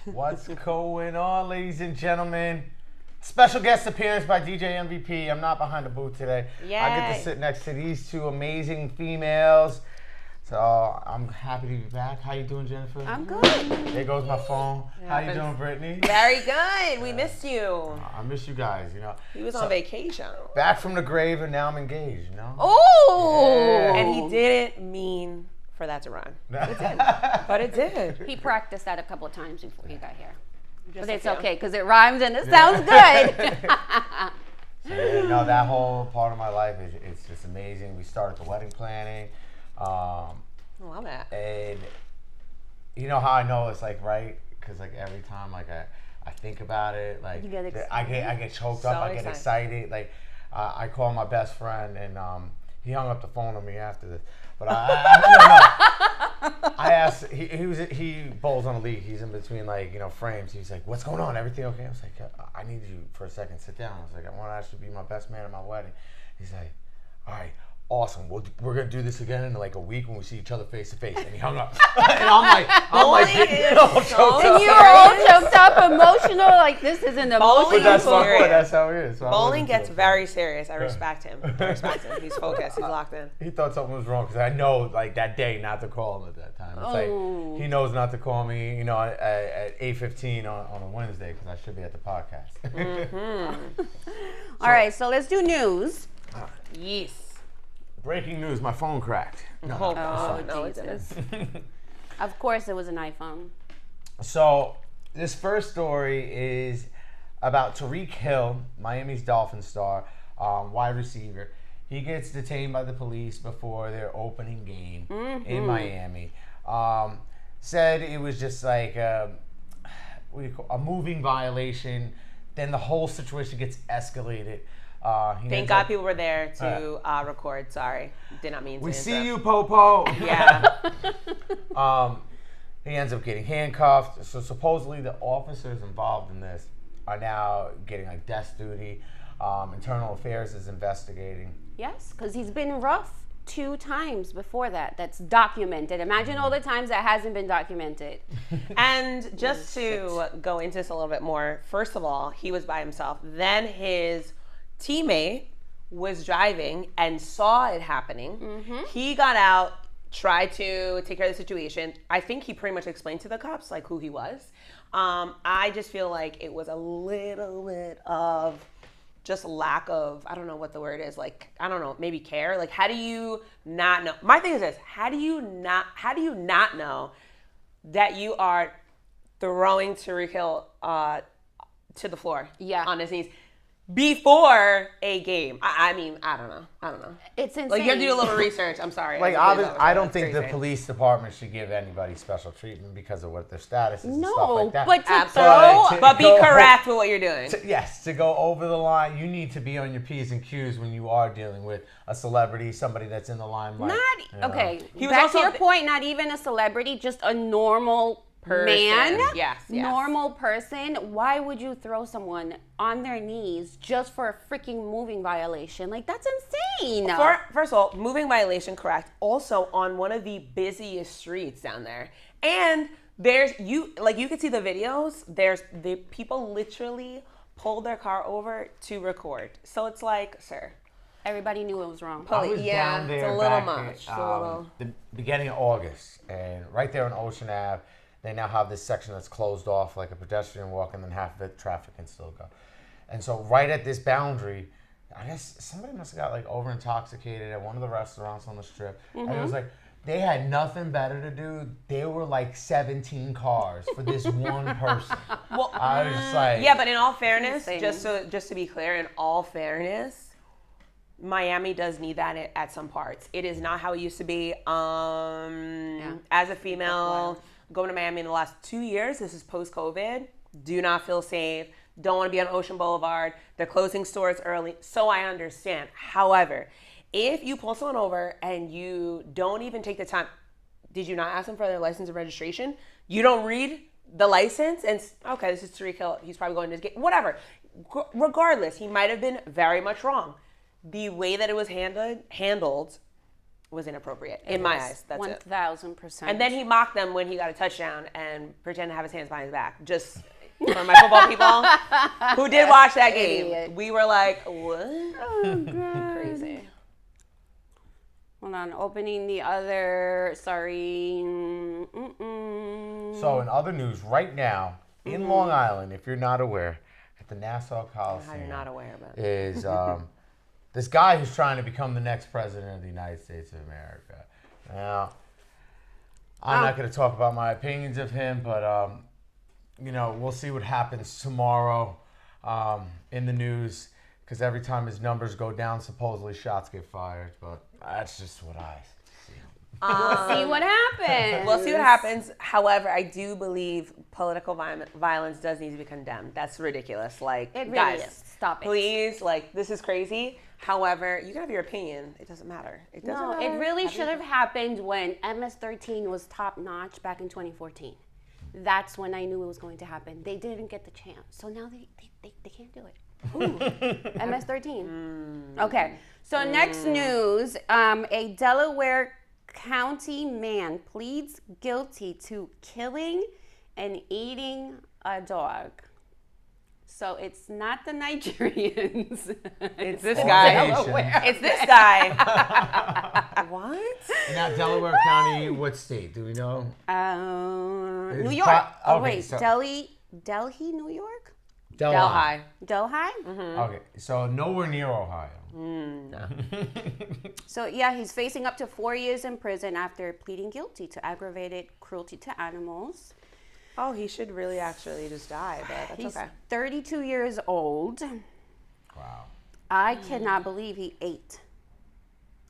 What's going on, ladies and gentlemen? Special guest appearance by DJ MVP. I'm not behind the booth today. Yay. I get to sit next to these two amazing females. So I'm happy to be back. How you doing, Jennifer? I'm good. There goes my phone. How you doing, Brittany? Very good. We missed you. I miss you guys, you know. He was on vacation. Back from the grave and now I'm engaged, you know? Oh! Yeah. And he didn't mean for that to run. It did. But it did. He practiced that a couple of times before he got here. Just But it's a few. okay because it rhymes and it sounds good. So, yeah, no, that whole part of my life is it's just amazing. We started the wedding planning. I love that. And you know how I know it's like right? Because like every time like I think about it, like You get excited? I get choked So up. I get excited. excited. Like I call my best friend and he hung up the phone on me after this. But I asked. He bowls on a league. He's in between like frames. He's like, "What's going on? Everything okay?" I was like, "I need you for a second. Sit down." I was like, "I want to actually be my best man at my wedding." He's like, "All right. Awesome. We're gonna do this again in like a week when we see each other face to face." And he hung up. And I'm like, all choked up. And you were all choked up, emotional, like this is an Bowling emotional But that's is serious. what. That's how it is. So I Bowling wasn't gets too- very serious. I respect him. He's focused. He's locked in. He thought something was wrong because I know like that day not to call him at that time. It's like he knows not to call me, at 8:15 on a Wednesday because I should be at the podcast. All right, so let's do news. Yes. Breaking news: my phone cracked. No. Oh, no, it Jesus. didn't. Of course, it was an iPhone. So this first story is about Tyreek Hill, Miami's Dolphins star, wide receiver. He gets detained by the police before their opening game in Miami. Said it was just like a moving violation. Then the whole situation gets escalated. Thank God people were there to record. Sorry. Did not mean to We interrupt. see you, Popo. Yeah. He ends up getting handcuffed. So supposedly the officers involved in this are now getting like desk duty. Internal Affairs is investigating. Yes, because he's been rough 2 times before that. That's documented. Imagine all the times that hasn't been documented. And just to go into this a little bit more, first of all, he was by himself. Then his teammate was driving and saw it happening. He got out, tried to take care of the situation. I think he pretty much explained to the cops like who he was. I just feel like it was a little bit of just lack of, I don't know what the word is, like, I don't know, maybe care. Like, how do you not know? My thing is this, how do you not know that you are throwing Tyreek Hill to the floor on his knees before a game? I mean, I don't know. It's insane. Like, you have to do a little research. I'm sorry. Like, obviously, I don't think the police department should give anybody special treatment because of what their status is and stuff No, like that. but to Absolutely. throw... But be correct with what you're doing. Yes, to go over the line, you need to be on your P's and Q's when you are dealing with a celebrity, somebody that's in the limelight. Okay, He was back also to your point, not even a celebrity, just a normal man, Yes. normal person. Why would you throw someone on their knees just for a freaking moving violation? Like, that's insane. First of all, moving violation, correct. Also on one of the busiest streets down there. And you can see the videos, the people literally pulled their car over to record. So it's like, sir. Everybody knew it was wrong. I was Yeah, down there it's a little back much. at, It's a little... the beginning of August, and right there on Ocean Ave, they now have this section that's closed off, like a pedestrian walk, and then half of it traffic can still go. And so right at this boundary, I guess somebody must have got like over intoxicated at one of the restaurants on the strip. And it was like, they had nothing better to do. There were like 17 cars for this one person. Well, I was just like... yeah, but in all fairness, Insane. just to be clear, in all fairness, Miami does need that at some parts. It is not how it used to be. As a female going to Miami in the last 2 years, this is post-COVID, do not feel safe, don't want to be on Ocean Boulevard, they're closing stores early, so I understand. However, if you pull someone over and you don't even take the time, did you not ask them for their license and registration? You don't read the license and, okay, this is Tyreek Hill, he's probably going to this game, whatever. Regardless, he might have been very much wrong. The way that it was handled was inappropriate in my eyes. That's it. 1,000%. And then he mocked them when he got a touchdown and pretended to have his hands behind his back. Just for my football people who did watch that game, Idiot. we were like, what? Oh, God. Crazy. Hold on, opening the other, sorry. So in other news, right now, in Long Island, if you're not aware, at the Nassau Coliseum. How you're not aware, but. Is this guy who's trying to become the next president of the United States of America. Now, I'm not going to talk about my opinions of him, but, we'll see what happens tomorrow in the news, because every time his numbers go down, supposedly shots get fired, but that's just what I see. We'll see what happens. We'll see what happens. However, I do believe political violence does need to be condemned. That's ridiculous. Like, It really guys, is. Stop it. Please, like, this is crazy. However, you can have your opinion. It doesn't matter. It doesn't No, matter. it really should have happened when MS-13 was top notch back in 2014. That's when I knew it was going to happen. They didn't get the chance. So now they can't do it. Ooh, MS-13. Okay, so next news, a Delaware County man pleads guilty to killing and eating a dog. So it's not the Nigerians. It's this guy. Delaware. It's this guy. What? Now, Delaware County, what state? Do we know? New It's York. okay, Wait, so- Delhi, New York? Delhi. Delhi? Okay, so nowhere near Ohio. So yeah, he's facing up to 4 years in prison after pleading guilty to aggravated cruelty to animals. Oh, he should really actually just die, but that's He's okay. 32 years old. Wow. I cannot believe he ate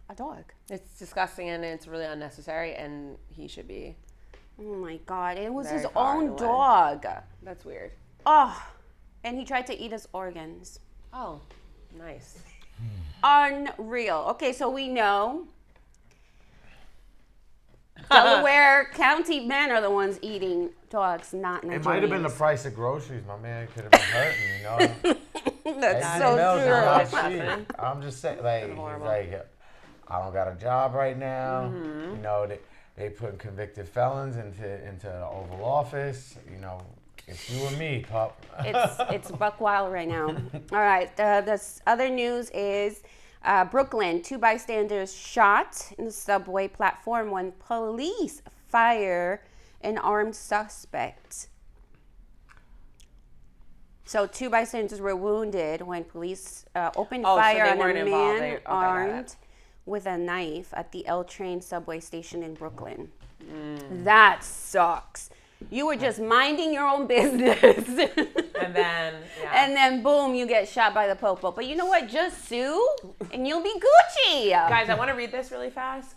a dog. It's disgusting and it's really unnecessary, and he should be. Oh my God, it was Very his far own away. dog. That's weird. Oh, and he tried to eat his organs. Oh, nice. Unreal. Okay, so we know Delaware County men are the ones eating dogs, not Nigerians. It might have been the price of groceries. My man could have been hurting, That's Eggs so and milk is true. not cheap. I'm just saying, like, he's like, I don't got a job right now. They put convicted felons into the Oval Office. It's you and me, pup. It's buck wild right now. All right. This other news is Brooklyn. 2 bystanders shot in the subway platform when police fire an armed suspect. So 2 bystanders were wounded when police opened fire they on a weren't involved. man armed with a knife at the L train subway station in Brooklyn. That sucks. You were just minding your own business. And then, And then boom, you get shot by the popo. But you know what? Just sue and you'll be Gucci. guys, I want to read this really fast.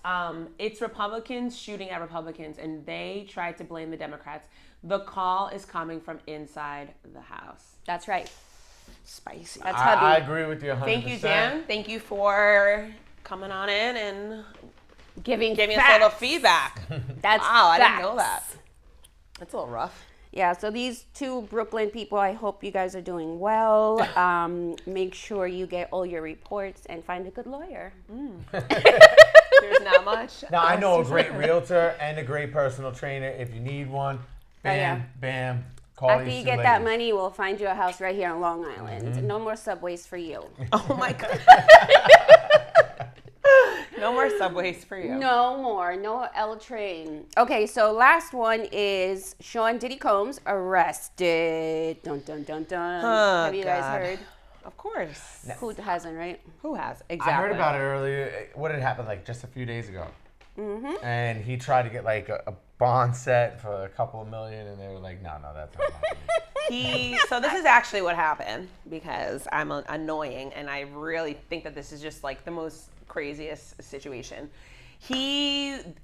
It's Republicans shooting at Republicans, and they tried to blame the Democrats. The call is coming from inside the House. That's right. Spicy. That's I hubby. agree with you 100%. Thank you, Dan. Thank you for coming on in and Giving giving us facts. a little feedback. That's Wow, I didn't know facts. that. That's a little rough. Yeah, so these 2 Brooklyn people, I hope you guys are doing well. Make sure you get all your reports and find a good lawyer. There's not much. Now, I know a great realtor and a great personal trainer. If you need one, bam, yeah. bam, call After these you two get that ladies. money, we'll find you a house right here on Long Island. No more subways for you. Oh my God. No more subways for you. No more. No L train. Okay, so last one is Sean Diddy Combs arrested. Dun, dun, dun, dun. Oh, Have you guys God. heard? Of course. Who hasn't, right? Who has? Exactly. I heard about it earlier. What had happened like just a few days ago? And he tried to get like a bond set for a couple of million, and they were like, no, that's not happening. So this is actually what happened, because I'm annoying, and I really think that this is just like the most craziest situation.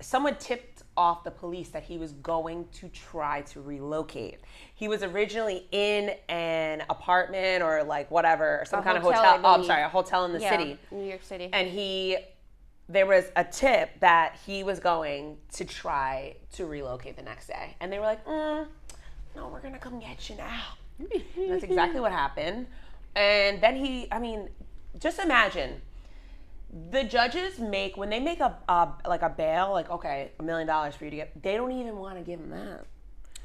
Someone tipped off the police that he was going to try to relocate. He was originally in an apartment or like whatever, some kind of hotel, hotel. I Oh, I'm believe. sorry, a hotel in the city. New York City. And there was a tip that he was going to try to relocate the next day. And they were like, no, we're gonna come get you now. That's exactly what happened. And then just imagine, The judges make, when they make a bail, like, okay, $1 million for you to get, they don't even want to give them that.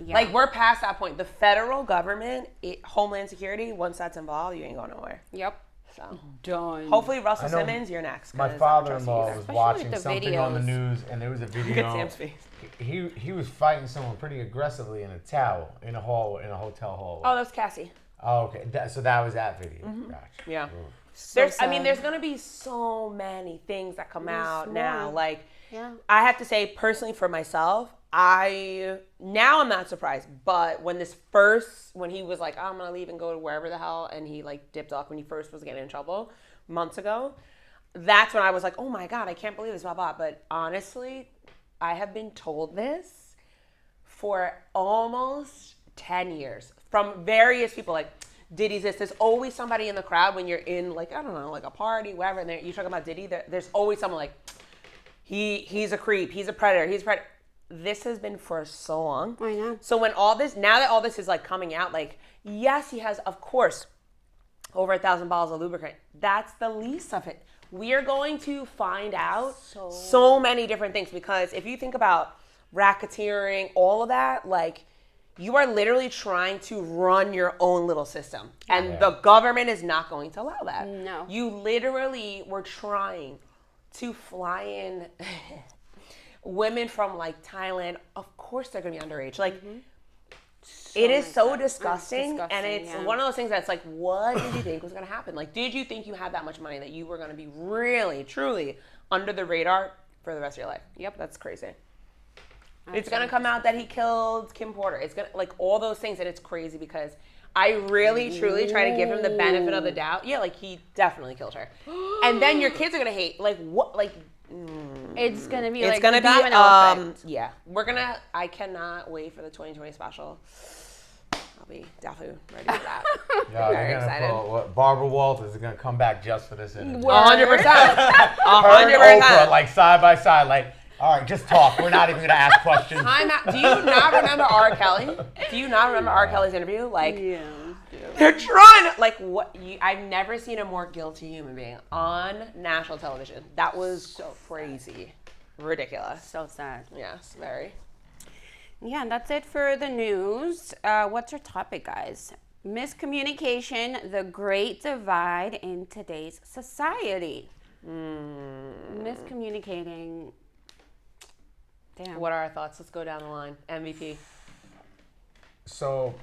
Yeah. Like, we're past that point. The federal government, Homeland Security, once that's involved, you ain't going nowhere. Yep. So done. Hopefully Russell Simmons, you're next. My father-in-law was watching something on the news, and there was a video. Look at Sam's face. He was fighting someone pretty aggressively in a towel in a hotel hallway. Oh, that was Cassie. Oh, okay. So that was that video. Mm-hmm. Gotcha. Yeah. There's going to be so many things that come out now. Like, I have to say, personally, for myself, I'm not surprised. But when he was like, oh, I'm going to leave and go to wherever the hell, and he like dipped off when he first was getting in trouble months ago, that's when I was like, oh my God, I can't believe this, blah, blah. But honestly, I have been told this for almost 10 years from various people, like, Diddy's this. There's always somebody in the crowd when you're in, like, I don't know, like a party, whatever, and you're talking about Diddy. There's always someone like, he's a creep, he's a predator, This has been for so long. I know. So now that all this is like coming out, like, yes, he has, of course, over 1,000 bottles of lubricant. That's the least of it. We are going to find out so many different things, because if you think about racketeering, all of that, like, you are literally trying to run your own little system. And the government is not going to allow that. No. You literally were trying to fly in women from, like, Thailand. Of course they're going to be underage. Like, it is so disgusting. And it's one of those things that's like, what did you think was going to happen? Like, did you think you had that much money that you were going to be really, truly under the radar for the rest of your life? Yep, that's crazy. It's going to come out that he killed Kim Porter. It's going to, like, all those things, and it's crazy because I really, truly try to give him the benefit of the doubt. Yeah, like, he definitely killed her. And then your kids are going to hate, like, what, like... It's going to be, it's like, gonna the domino effect. Yeah. I cannot wait for the 2020 special. I'll be definitely ready for that. Yeah, very excited. Barbara Walters is going to come back just for this interview. 100%. 100%. Oprah, like, side by side, like... All right, just talk. We're not even going to ask questions. Do you not remember R. Kelly? Do you not remember R. Kelly's interview? Like, they're trying to, like, what? I've never seen a more guilty human being on national television. That was so crazy. Ridiculous. So sad. Yes, very. Yeah, and that's it for the news. What's our topic, guys? Miscommunication, the great divide in today's society. Miscommunicating. Damn. What are our thoughts? Let's go down the line. MVP. So,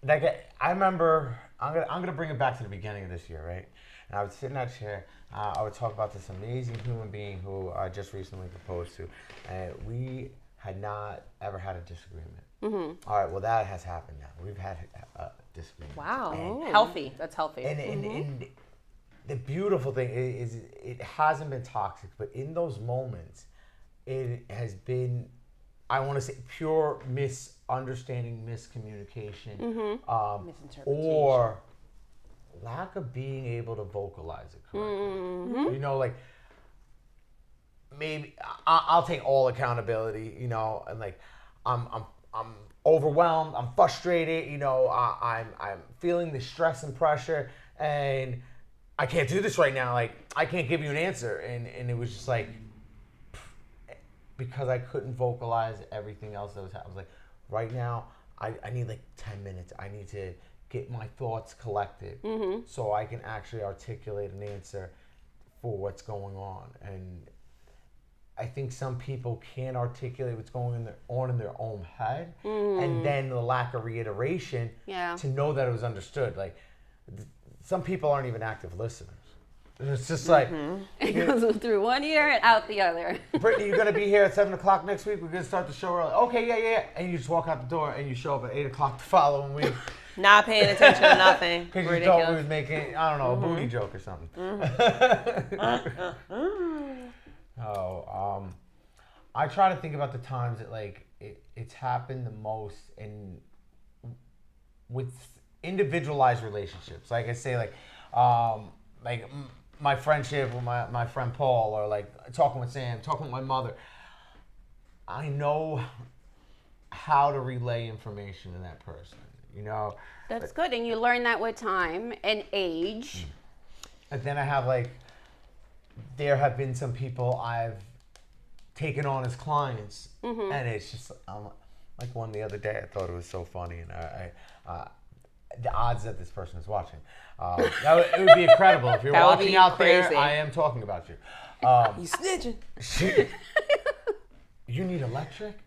like, I remember, I'm gonna bring it back to the beginning of this year, right? And I would sit in that chair. I would talk about this amazing human being who I just recently proposed to, and we had not ever had a disagreement. Mm-hmm. All right, well, that has happened now. We've had a disagreement. Wow, healthy. That's healthy. And the beautiful thing is it hasn't been toxic, but in those moments, it has been, I want to say, pure misunderstanding, miscommunication, or lack of being able to vocalize it correctly. You know, like, maybe I'll take all accountability. You know, and like, I'm overwhelmed. I'm frustrated. You know, I'm feeling the stress and pressure, and I can't do this right now. Like, I can't give you an answer, and it was just like, because I couldn't vocalize everything else that was happening. I was like, right now, I need like 10 minutes. I need to get my thoughts collected so I can actually articulate an answer for what's going on. And I think some people can't articulate what's going on in their own head, and then the lack of reiteration to know that it was understood. Like, some people aren't even active listeners. It's just like... It goes through one ear and out the other. Brittany, you're going to be here at 7 o'clock next week. We're going to start the show early. Okay, yeah. And you just walk out the door and you show up at 8 o'clock the following week. Not paying attention to nothing. Because you thought we was making, I don't know, a booty joke or something. I try to think about the times that, like, it's happened the most with individualized relationships. Like I say, like my friendship with my friend Paul, or like talking with Sam, talking with my mother. I know how to relay information to that person, you know. That's good, and you learn that with time and age. And then I have like there have been some people I've taken on as clients, and it's just like one the other day. I thought it was so funny, and the odds that this person is watching, it would be incredible if you're watching out there. I am talking about you. You snitching? You need electric,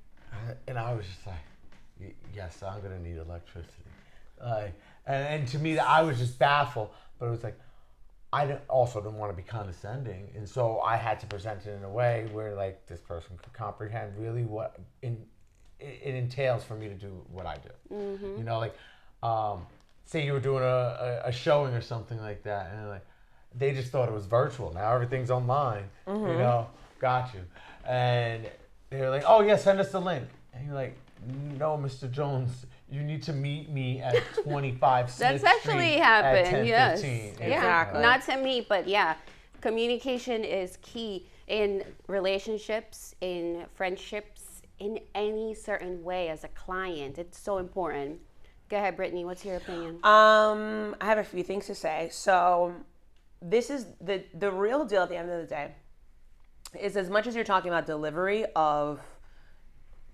and I was just like, yes, I'm gonna need electricity. And to me, I was just baffled, but it was like, I also didn't want to be condescending, and so I had to present it in a way where like this person could comprehend really what it entails for me to do what I do. You know, like say you were doing a showing or something like that, and like they just thought it was virtual. Now everything's online. You know, got you. And they were like, "Oh yeah, send us the link." And you're like, "No, Mr. Jones, you need to meet me at 25 Smith That's actually Street happened, at 10:15. yes. Exactly. Yeah, not to me, but yeah, communication is key in relationships, in friendships, in any certain way as a client. It's so important. Go ahead, Brittany, what's your opinion? I have a few things to say. So this is the real deal at the end of the day is as much as you're talking about delivery of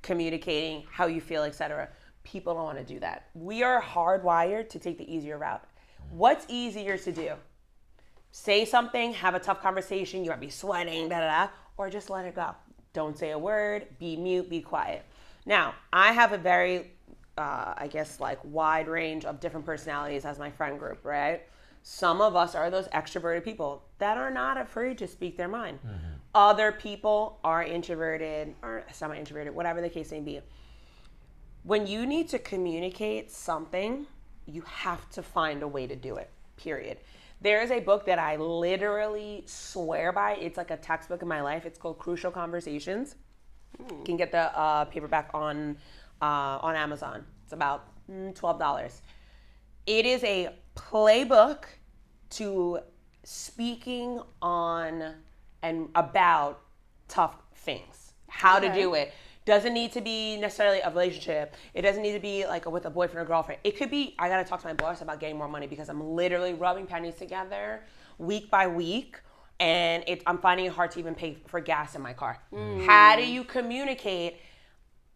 communicating how you feel, etc., people don't want to do that. We are hardwired to take the easier route. What's easier to do? Say something, have a tough conversation, you might be sweating, or just let it go. Don't say a word, be mute, be quiet. Now, I have a very, I guess, like wide range of different personalities as my friend group, right? Some of us are those extroverted people that are not afraid to speak their mind. Other people are introverted or semi-introverted, whatever the case may be. When you need to communicate something, you have to find a way to do it, period. There is a book that I literally swear by. It's like a textbook in my life. It's called Crucial Conversations. You can get the paperback on Amazon. It's about $12. It is a playbook to speaking on and about tough things. How to do it. Doesn't need to be necessarily a relationship. It doesn't need to be like with a boyfriend or girlfriend. It could be, I gotta talk to my boss about getting more money because I'm literally rubbing pennies together week by week, and I'm finding it hard to even pay for gas in my car. How do you communicate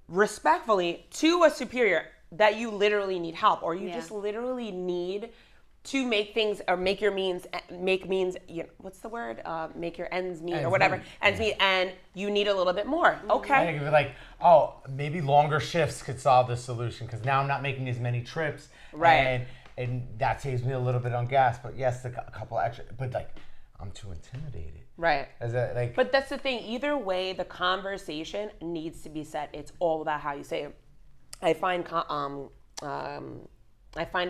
respectfully to a superior that you literally need help, or you just literally need to make things or make means, you know, what's the word? Make your ends meet or whatever. Ends meet, and you need a little bit more. Okay. I think of it like, oh, maybe longer shifts could solve this solution because now I'm not making as many trips. Right. And that saves me a little bit on gas. But yes, a couple extra, but like, I'm too intimidated. Right. But that's the thing. Either way, the conversation needs to be set. It's all about how you say it. I find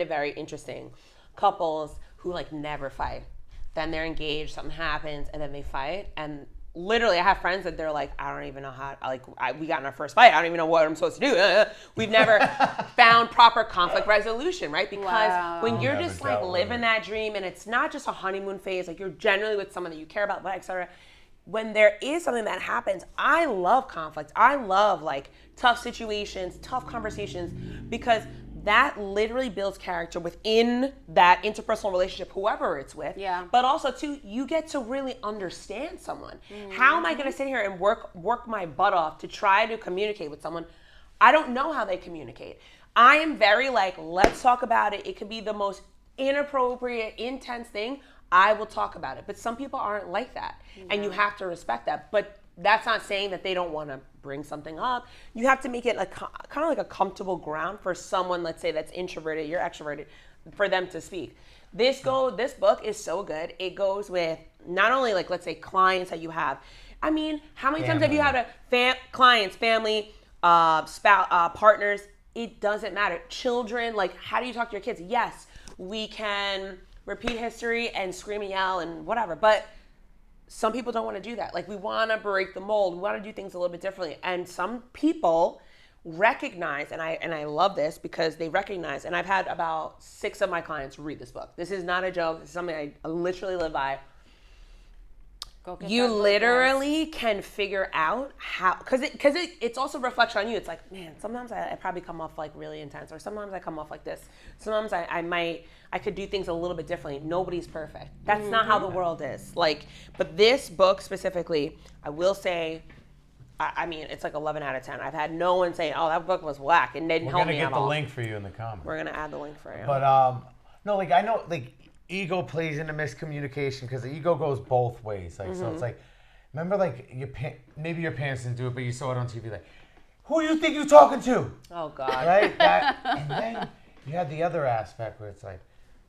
it very interesting. Couples who like never fight, then they're engaged, something happens, and then they fight. And literally, I have friends that they're like, I don't even know how. We got in our first fight. I don't even know what I'm supposed to do. We've never found proper conflict resolution, right? Because when you're just like living that dream, and it's not just a honeymoon phase, like you're generally with someone that you care about, etc. When there is something that happens, I love conflict. I love like tough situations, tough conversations, because that literally builds character within that interpersonal relationship, whoever it's with. Yeah. But also, too, you get to really understand someone. How am I going to sit here and work my butt off to try to communicate with someone? I don't know how they communicate. I am very like, let's talk about it. It could be the most inappropriate, intense thing. I will talk about it. But some people aren't like that. And you have to respect that. But that's not saying that they don't want to bring something up. You have to make it like kind of like a comfortable ground for someone, let's say, that's introverted, you're extroverted, for them to speak. This book is so good. It goes with not only like, let's say, clients that you have. I mean, how many times have you had clients, family, spouse, partners? It doesn't matter. Children, like, how do you talk to your kids? Yes, we can repeat history and scream and yell and whatever, but some people don't want to do that. Like, we want to break the mold. We want to do things a little bit differently. And some people recognize, and I love this because they recognize, and I've had about 6 of my clients read this book. This is not a joke. This is something I literally live by. you literally can figure out how, because it's also a reflection on you. It's like, man, sometimes I probably come off like really intense, or sometimes I come off like this. Sometimes I could do things a little bit differently. Nobody's perfect. That's not how the world is. Like, but this book specifically, I will say, I mean, it's like 11 out of 10. I've had no one say, oh, that book was whack, and didn't help me at all. We're going to get the link for you in the comments. We're going to add the link for you. But, no, like, I know, like, ego plays into miscommunication because the ego goes both ways. Like, so it's like, remember, like, maybe your parents didn't do it, but you saw it on TV, like, who do you think you're talking to? Oh, God. Right? And then you have the other aspect where it's like,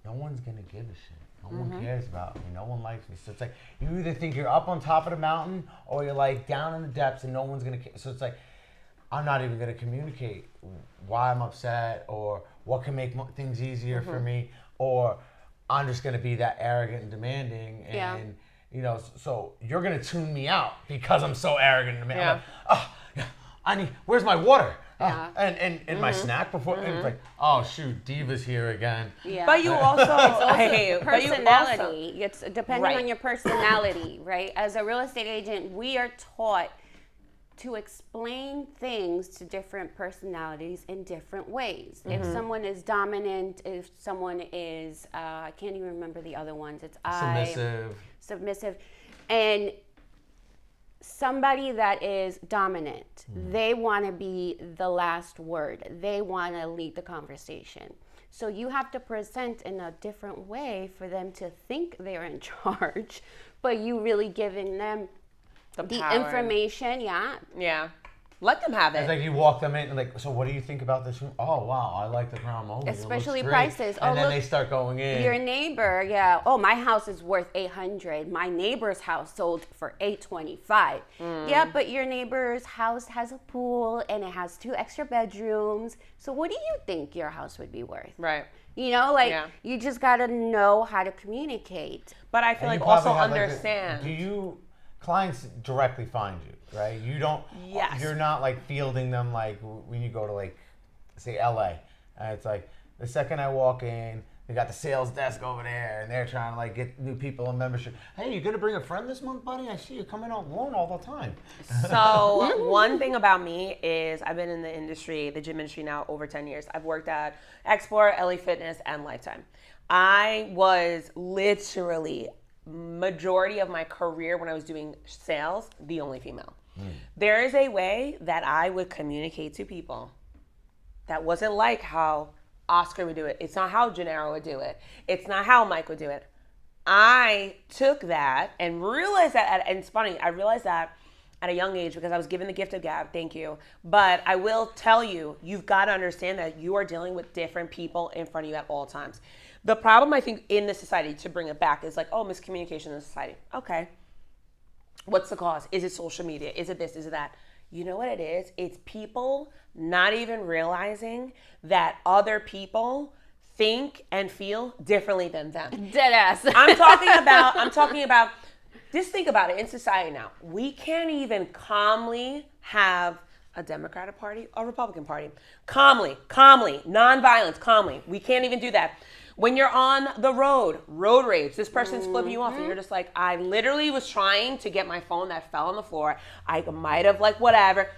no one's going to give a shit. No one cares about me. No one likes me. So it's like, you either think you're up on top of the mountain or you're, like, down in the depths and no one's going to care. So it's like, I'm not even going to communicate why I'm upset or what can make things easier for me, or I'm just going to be that arrogant and demanding, and you know, so you're going to tune me out because I'm so arrogant and demanding. I'm like, oh, yeah, where's my water? And my snack before. And it's like, oh shoot, Diva's here again. Yeah. But you also, personality. It's depending on your personality, right? As a real estate agent, we are taught to explain things to different personalities in different ways. If someone is dominant, if someone is, I can't even remember the other ones. It's submissive. And somebody that is dominant, they want to be the last word. They want to lead the conversation. So you have to present in a different way for them to think they're in charge, but you really giving them the information, Yeah. Let them have it. It's like you walk them in and like, so what do you think about this room? Oh, wow, I like the ground molding. Especially prices. And then they start going in. Your neighbor, oh, my house is worth $800. My neighbor's house sold for $825. Yeah, but your neighbor's house has a pool and it has 2 extra bedrooms. So what do you think your house would be worth? Right. You know, like, you just got to know how to communicate. But I feel like also understand. Clients directly find you, right? You don't. Yes. You're not like fielding them like when you go to like, say LA. It's like the second I walk in, they got the sales desk over there, and they're trying to like get new people in membership. Hey, you gonna bring a friend this month, buddy? I see you coming out alone all the time. So one thing about me is I've been in the industry, the gym industry now over 10 years. I've worked at Export, LA Fitness, and Lifetime. I was literally majority of my career when I was doing sales, the only female. There is a way that I would communicate to people that wasn't like how Oscar would do it. It's not how Gennaro would do it. It's not how Mike would do it. I took that and realized that, and it's funny, I realized that at a young age because I was given the gift of gab, thank you. But I will tell you, you've got to understand that you are dealing with different people in front of you at all times. The problem, I think, in this society, to bring it back, is like, oh, miscommunication in society. Okay. What's the cause? Is it social media? Is it this? Is it that? You know what it is? It's people not even realizing that other people think and feel differently than them. Deadass. I'm talking about, just think about it in society now. We can't even calmly have a Democratic Party or Republican Party. Calmly, nonviolence, calmly. We can't even do that. When you're on the road rage, this person's flipping you off and you're just like, I literally was trying to get my phone that fell on the floor. I might have like whatever.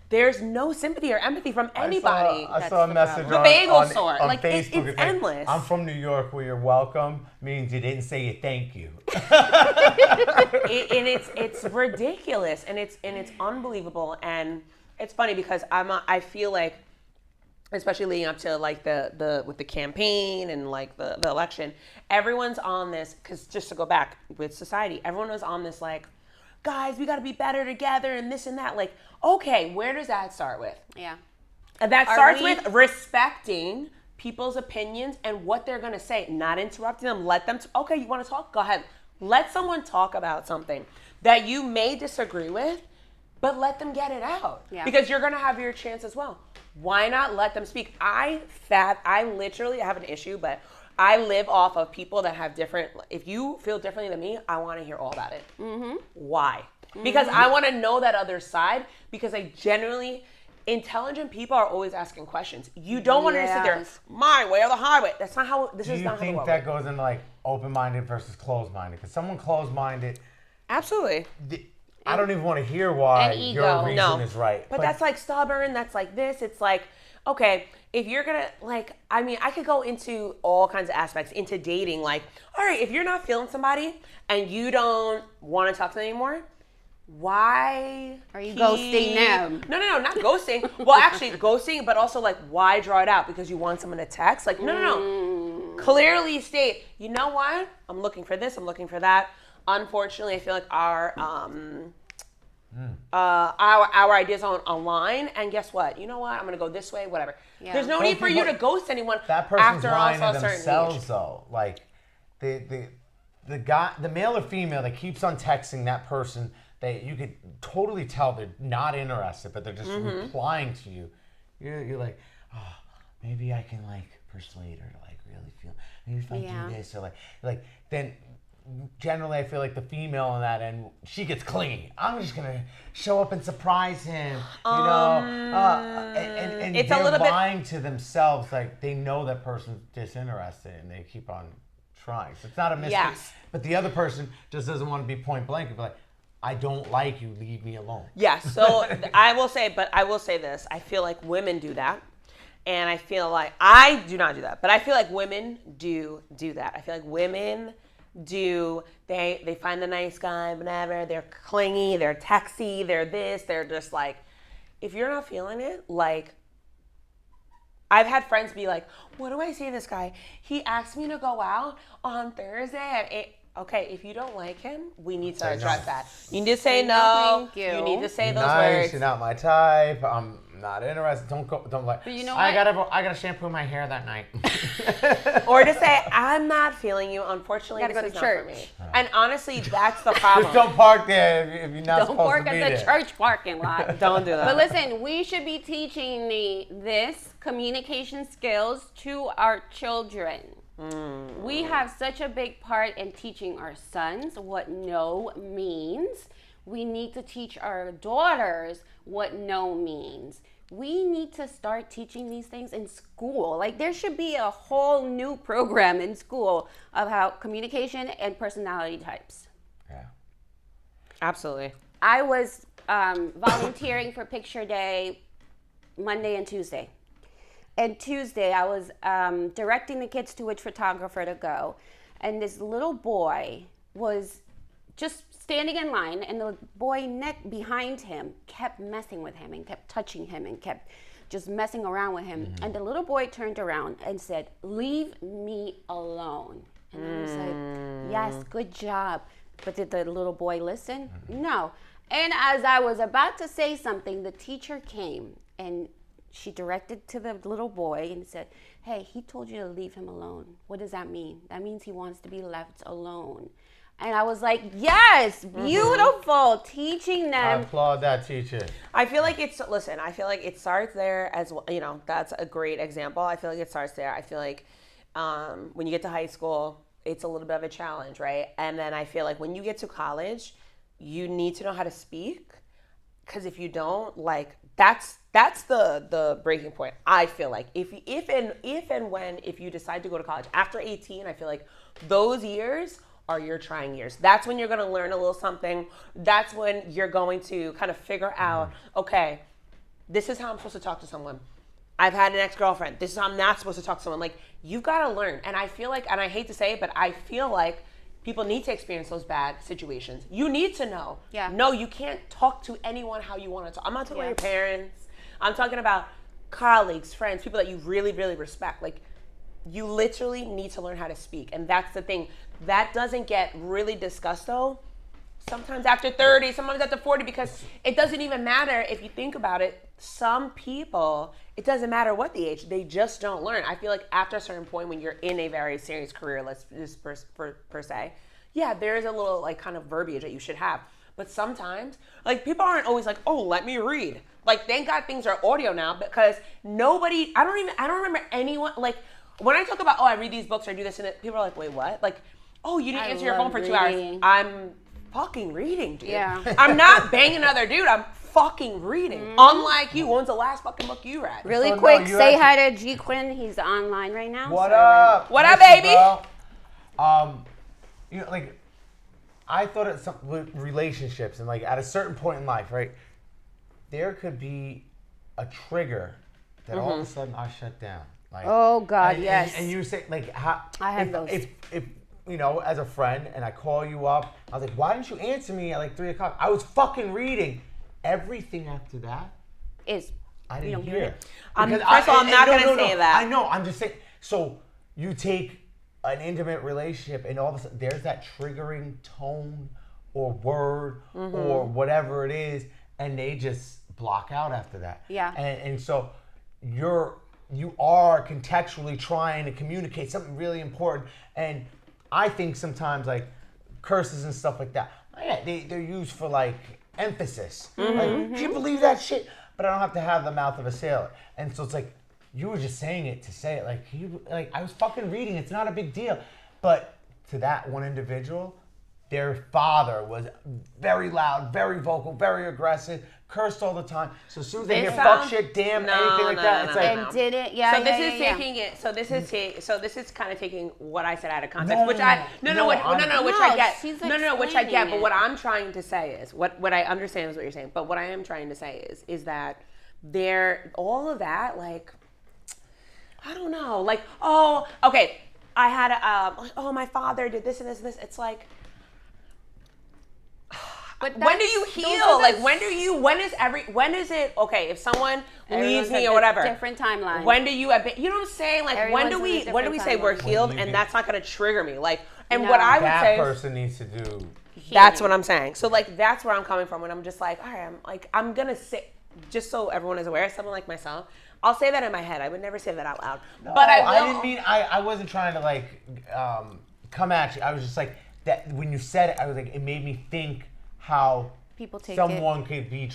There's no sympathy or empathy from anybody. I saw a message the bagel store. On like Facebook. it's endless. I'm from New York where you're welcome means you didn't say you thank you. And it's ridiculous and it's unbelievable. And it's funny because I feel like, especially leading up to like the with the campaign and like the election, everyone's on this, because just to go back with society, everyone was on this like, guys, we got to be better together and this and that. Like, okay, where does that start with? Yeah. And that starts with respecting people's opinions and what they're going to say, not interrupting them. Let them, okay, you want to talk? Go ahead. Let someone talk about something that you may disagree with, but let them get it out. Yeah. Because you're going to have your chance as well. Why not let them speak? I literally have an issue, but I live off of people that have different, if you feel differently than me, I want to hear all about it. Mm-hmm. Why? Mm-hmm. Because I want to know that other side, because I genuinely, intelligent people are always asking questions. You don't want to sit there, my way or the highway. That's not how, this is not how the world Do you think that goes into like open-minded versus closed-minded? Because someone closed-minded, Absolutely. I don't even want to hear why and ego. your reason No. is right. But that's like stubborn. That's like this. It's like, okay, if you're going to like, I mean, I could go into all kinds of aspects into dating. Like, all right, if you're not feeling somebody and you don't want to talk to them anymore, why are you ghosting them? No, not ghosting. Well, actually ghosting, but also like, why draw it out? Because you want someone to text? Like, no. Clearly state, you know what? I'm looking for this. I'm looking for that. Unfortunately, I feel like our ideas don't align, and guess what? You know what? I'm gonna go this way. Whatever. Yeah. There's no need for you to ghost anyone. That person's after lying also to a certain themselves, age. though. Like the guy, the male or female that keeps on texting that person, you could totally tell they're not interested, but they're just replying to you. You're like, oh, maybe I can like persuade her to like really feel. Maybe if I do this or like then. Generally, I feel like the female on that end, she gets clingy. I'm just gonna show up and surprise him, you know. And it's they're a little bit lying to themselves, like they know that person's disinterested, and they keep on trying. So it's not a mistake. Yes. But the other person just doesn't want to be point blank and be like, "I don't like you. Leave me alone." Yes. So I will say this. I feel like women do that. And I feel like I do not do that, but I feel like women do that. I feel like women they find the nice guy, whatever, they're clingy, they're texty, they're this, they're just like, if you're not feeling it, like, I've had friends be like, what do I say to this guy? He asked me to go out on Thursday at 8. Okay, if you don't like him, we need to address that. You need to say no. Thank you. You need to say You're those nice, words. You're not my type. I'm not interested. Don't like. But you know I what? gotta shampoo my hair that night. Or to say, I'm not feeling you. Unfortunately, Gotta this go is to not for church. me. And honestly, that's the problem. Just don't park there if you're not Don't supposed park to be at the there. church parking lot. Don't do that. But listen, we should be teaching this communication skills to our children. We have such a big part in teaching our sons what no means. We need to teach our daughters what no means. We need to start teaching these things in school. Like there should be a whole new program in school about communication and personality types. Yeah. Absolutely. I was volunteering for Picture Day Monday and Tuesday. And Tuesday, I was directing the kids to which photographer to go. And this little boy was just standing in line, and the boy behind him kept messing with him and kept touching him and kept just messing around with him. And the little boy turned around and said, "Leave me alone." And I was like, yes, good job. But did the little boy listen? No. And as I was about to say something, the teacher came and she directed to the little boy and said, "Hey, he told you to leave him alone. What does that mean?" "That means he wants to be left alone." And I was like, yes, beautiful. Teaching I them. applaud that teacher. I feel like it starts there as well. You know, that's a great example. I feel like it starts there. I feel like when you get to high school, it's a little bit of a challenge, right? And then I feel like when you get to college, you need to know how to speak. Because if you don't, like, that's the breaking point. I feel like if you decide to go to college after 18, I feel like those years are your trying years. That's when you're going to learn a little something. That's when you're going to kind of figure out, okay, this is how I'm supposed to talk to someone. I've had an ex-girlfriend. This is how I'm not supposed to talk to someone. Like, you've got to learn. And I feel like, and I hate to say it, but I feel like people need to experience those bad situations. You need to know. Yeah. No, you can't talk to anyone how you want to talk. I'm not talking about your parents. I'm talking about colleagues, friends, people that you really, really respect. Like, you literally need to learn how to speak. And that's the thing. That doesn't get really discussed, though. Sometimes after 30, sometimes after 40, because it doesn't even matter if you think about it. Some people, it doesn't matter what the age, they just don't learn. I feel like after a certain point when you're in a very serious career, let's just per se, yeah, there is a little like kind of verbiage that you should have. But sometimes, like, people aren't always like, oh, let me read. Like, thank God things are audio now, because I don't remember anyone, like, when I talk about, oh, I read these books or I do this and it, people are like, wait, what? Like, oh, you didn't answer your phone for 2 hours. I'm fucking reading, dude. Yeah. I'm not banging another dude. I'm fucking reading. Unlike you, when's the last fucking book you read? Really So, no, quick, you say actually- hi to G Quinn. He's online right now. What so- up? What up, Listen, baby? bro, you know, like, I thought it's something with relationships and like at a certain point in life, right? There could be a trigger that all of a sudden I shut down. Like, Oh God, and, yes. And you say like, how? I have if, those. If you know, as a friend, and I call you up, I was like, why didn't you answer me at like 3:00? I was fucking reading. Everything after that, I didn't don't hear. hear it. First of all, I'm not gonna say that. I know. I'm just saying. So you take an intimate relationship, and all of a sudden there's that triggering tone or word or whatever it is, and they just block out after that. Yeah. And so you are contextually trying to communicate something really important, and I think sometimes like curses and stuff like that, they're used for like emphasis. Like, do you believe that shit? But I don't have to have the mouth of a sailor. And so it's like, you were just saying it to say it. Like I was fucking reading. It's not a big deal. But to that one individual, their father was very loud, very vocal, very aggressive, cursed all the time. So as soon as they hear fuck, shit, damn, anything like that, it's like, And did it? Yeah. So this is yeah. taking it. So this is kind of taking what I said out of context, No, which I which I get. she's Which I get. explaining But it. what I'm trying to say is what I understand is what you're saying. But what I am trying to say is that all of that, like, I don't know, like, oh, okay, I had my father did this and this and this. It's like, But when do you heal? Like, when is it okay if someone leaves me or whatever? Different timeline. When do you know what I'm saying? Like, when do we Everyone's say we're timeline. healed When you and get- that's not going to trigger me? Like, and No. what I would that say, person needs to do. that's what I'm saying. So like, that's where I'm coming from when I'm just like, all right, I'm going to say, just so everyone is aware, someone like myself, I'll say that in my head. I would never say that out loud. But I didn't mean, I wasn't trying to like come at you. I was just like, that when you said it, I was like, it made me think how People take someone could be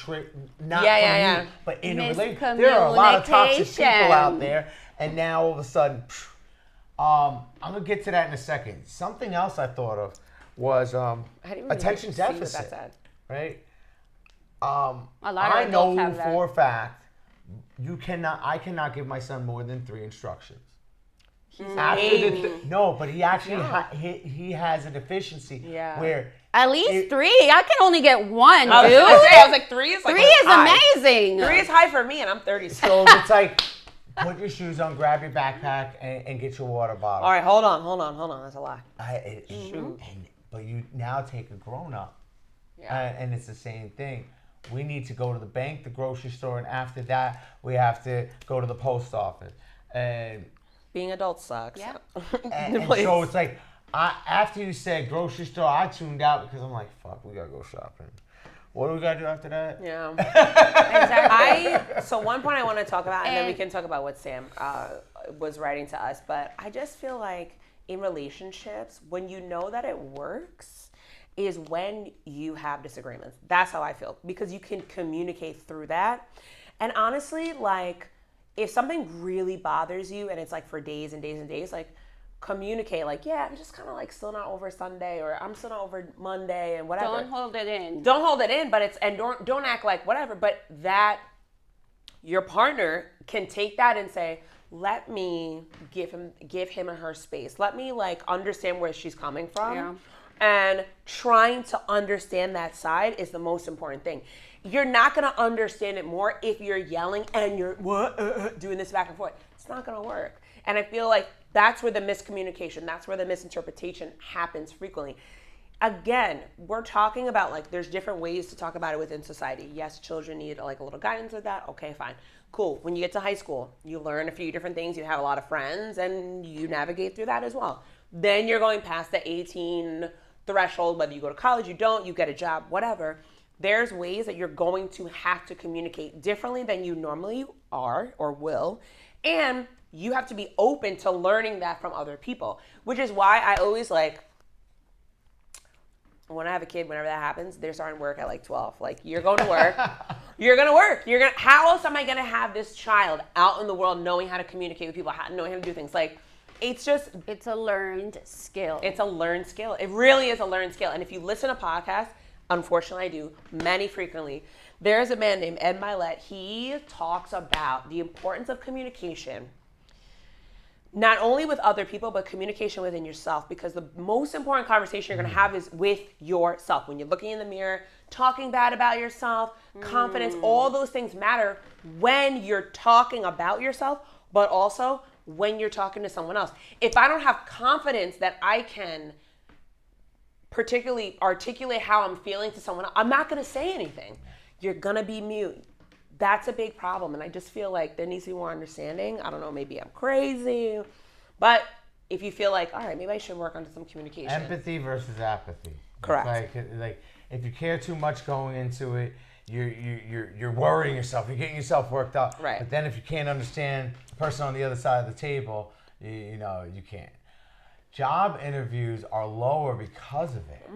not Yeah. from you, but in a relationship. There are a lot of toxic people out Miscommunication. there, and now all of a sudden, I'm gonna get to that in a second. Something else I thought of was attention see what that deficit, said. right? A lot of I adults know have that. for a fact I cannot give my son more than 3 instructions. No, but he actually he has a deficiency where At least 3. I can only get 1, dude. I was like 3 is like 3 is high. amazing. 3 is high for me, and I'm 30. so it's like put your shoes on, grab your backpack, and get your water bottle. All right, hold on. That's a lie. But you now take a grown up, and it's the same thing. We need to go to the bank, the grocery store, and after that, we have to go to the post office. And Being adult sucks. Yeah. and so it's like, after you said grocery store, I tuned out because I'm like, fuck, we gotta go shopping. What do we gotta do after that? Yeah. Exactly. So one point I want to talk about, and then we And- can talk about what Sam was writing to us. But I just feel like in relationships, when you know that it works, is when you have disagreements. That's how I feel, because you can communicate through that. And honestly, like, if something really bothers you and it's like for days and days and days, like, communicate, like, yeah, I'm just kind of like still not over Sunday, or I'm still not over Monday, and whatever. Don't hold it in. Don't hold it in, but don't act like whatever, but that your partner can take that and say, let me give him or her space. Let me like understand where she's coming from. Yeah. And trying to understand that side is the most important thing. You're not going to understand it more if you're yelling and you're doing this back and forth. It's not going to work. And I feel like that's where the miscommunication, that's where the misinterpretation happens frequently. Again, we're talking about like there's different ways to talk about it within society. Yes, children need like a little guidance with that. Okay, fine. Cool. When you get to high school, you learn a few different things. You have a lot of friends and you navigate through that as well. Then you're going past the 18 threshold, whether you go to college, you don't, you get a job, whatever. There's ways that you're going to have to communicate differently than you normally are or will. And you have to be open to learning that from other people, which is why I always like, when I have a kid, whenever that happens, they're starting work at like 12. Like, you're going to work. You're going to work. How else am I going to have this child out in the world knowing how to communicate with people, knowing how to do things? Like, it's a learned skill. It's a learned skill. It really is a learned skill. And if you listen to podcasts, unfortunately I do, many frequently, there's a man named Ed Milet. He talks about the importance of communication not only with other people, but communication within yourself, because the most important conversation you're going to have is with yourself. When you're looking in the mirror, talking bad about yourself, confidence, all those things matter when you're talking about yourself, but also when you're talking to someone else. If I don't have confidence that I can particularly articulate how I'm feeling to someone else, I'm not going to say anything. You're going to be mute. That's a big problem. And I just feel like there needs to be more understanding. I don't know, maybe I'm crazy. But if you feel like, all right, maybe I should work on some communication. Empathy versus apathy. Correct. It's like if you care too much going into it, you're worrying yourself. You're getting yourself worked up. Right. But then if you can't understand the person on the other side of the table, you know, you can't. Job interviews are lower because of it.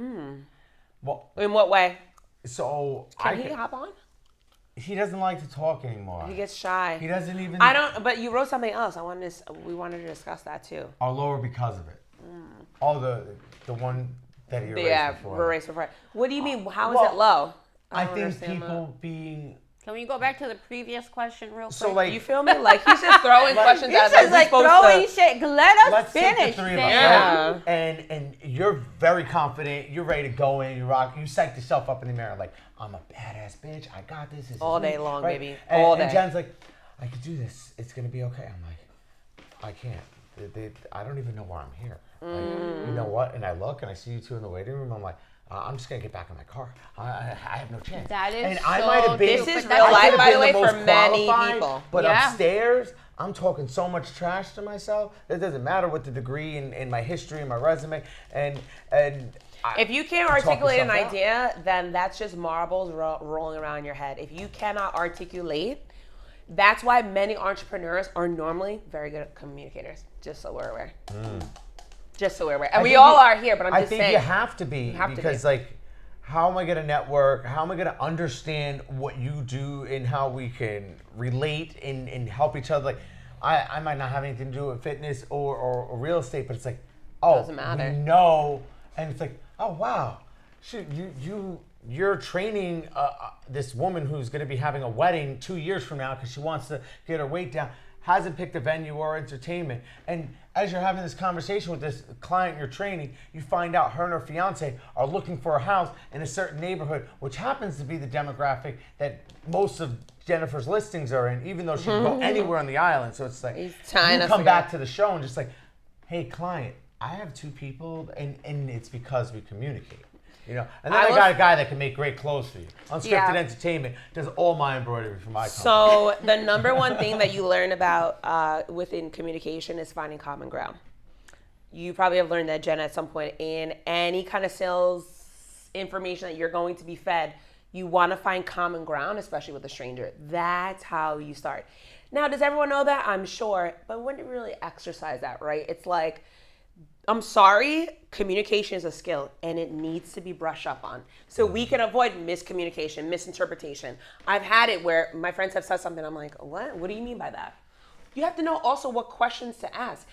Well, In what way? so Can he hop on? he doesn't like to talk anymore. He gets shy. He doesn't even. I don't. But you wrote something else. We wanted to discuss that too. Are lower because of it. Oh, the one that he erased before. Erased before. What do you mean? How is Well, it low? I don't think understand people being. Can we go back to the previous question real quick? So like You feel me? Like he's just throwing questions He's out. just like throwing to. shit. Let us let's take finish. the three of man. us, Yeah. right? And you're very confident. You're ready to go in. You rock. You psych yourself up in the mirror like I'm a badass bitch. I got this. This All is me, day long, right? baby. And, All day. And Jen's like, I could do this. It's gonna be okay. I'm like, I can't. I don't even know why I'm here. Like, you know what? And I look and I see you two in the waiting room. I'm like, I'm just gonna get back in my car. I have no chance. That is and I so might have been. This is But real I life, could've by the been way, most for many qualified, people. But Yeah. upstairs, I'm talking so much trash to myself. It doesn't matter what the degree in my history and my resume and. If you can't talk articulate an yourself out. idea, then that's just marbles rolling around your head. If you cannot articulate, that's why many entrepreneurs are normally very good communicators. Just so we're aware. Just so we're aware. And I we think all you- are here, but I'm I just think saying. you have to be have to because be. like how am I going to network? How am I going to understand what you do and how we can relate and help each other? Like I might not have anything to do with fitness or real estate, but it's like, oh, Doesn't matter. we know. And it's like, oh, wow. Shoot, you're training this woman who's going to be having a wedding 2 years from now because she wants to get her weight down, hasn't picked a venue or entertainment. And as you're having this conversation with this client you're training, you find out her and her fiance are looking for a house in a certain neighborhood, which happens to be the demographic that most of Jennifer's listings are in, even though she can go anywhere on the island. So it's like, He's tying you us come back together. to the show and just like, hey, client, I have two people, and it's because we communicate. You know, and then I got a guy that can make great clothes for you. Unscripted Yeah. Entertainment does all my embroidery for my company. So the number one thing that you learn about within communication is finding common ground. You probably have learned that, Jen, at some point in any kind of sales information that you're going to be fed, you want to find common ground, especially with a stranger. That's how you start. Now, does everyone know that? I'm sure, but wouldn't really exercise that, right? It's like, I'm sorry, communication is a skill and it needs to be brushed up on. So we can avoid miscommunication, misinterpretation. I've had it where my friends have said something, I'm like, what? What do you mean by that? You have to know also what questions to ask.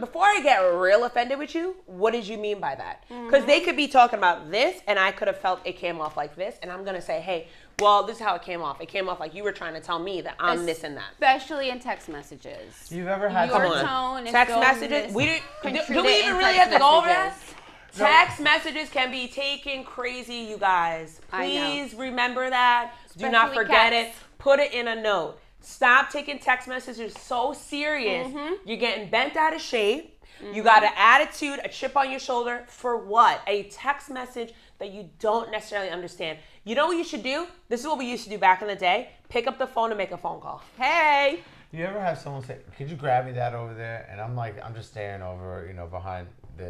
Before I get real offended with you, what did you mean by that? Because they could be talking about this and I could have felt it came off like this. And I'm going to say, hey, well, this is how it came off. It came off like you were trying to tell me that I'm this and that. Especially in text messages. You've ever had Your someone- tone is Text so messages? Do we misconstrued even in really text have to go over that? messages. Text messages can be taken crazy, you guys. I know. Please remember that. Do not Especially forget cats. it. Put it in a note. Stop taking text messages so serious. You're getting bent out of shape. You got an attitude, a chip on your shoulder. For what? A text message that you don't necessarily understand. You know what you should do? This is what we used to do back in the day. Pick up the phone and make a phone call. Hey. You ever have someone say, could you grab me that over there? And I'm like, I'm just staring over, you know, behind the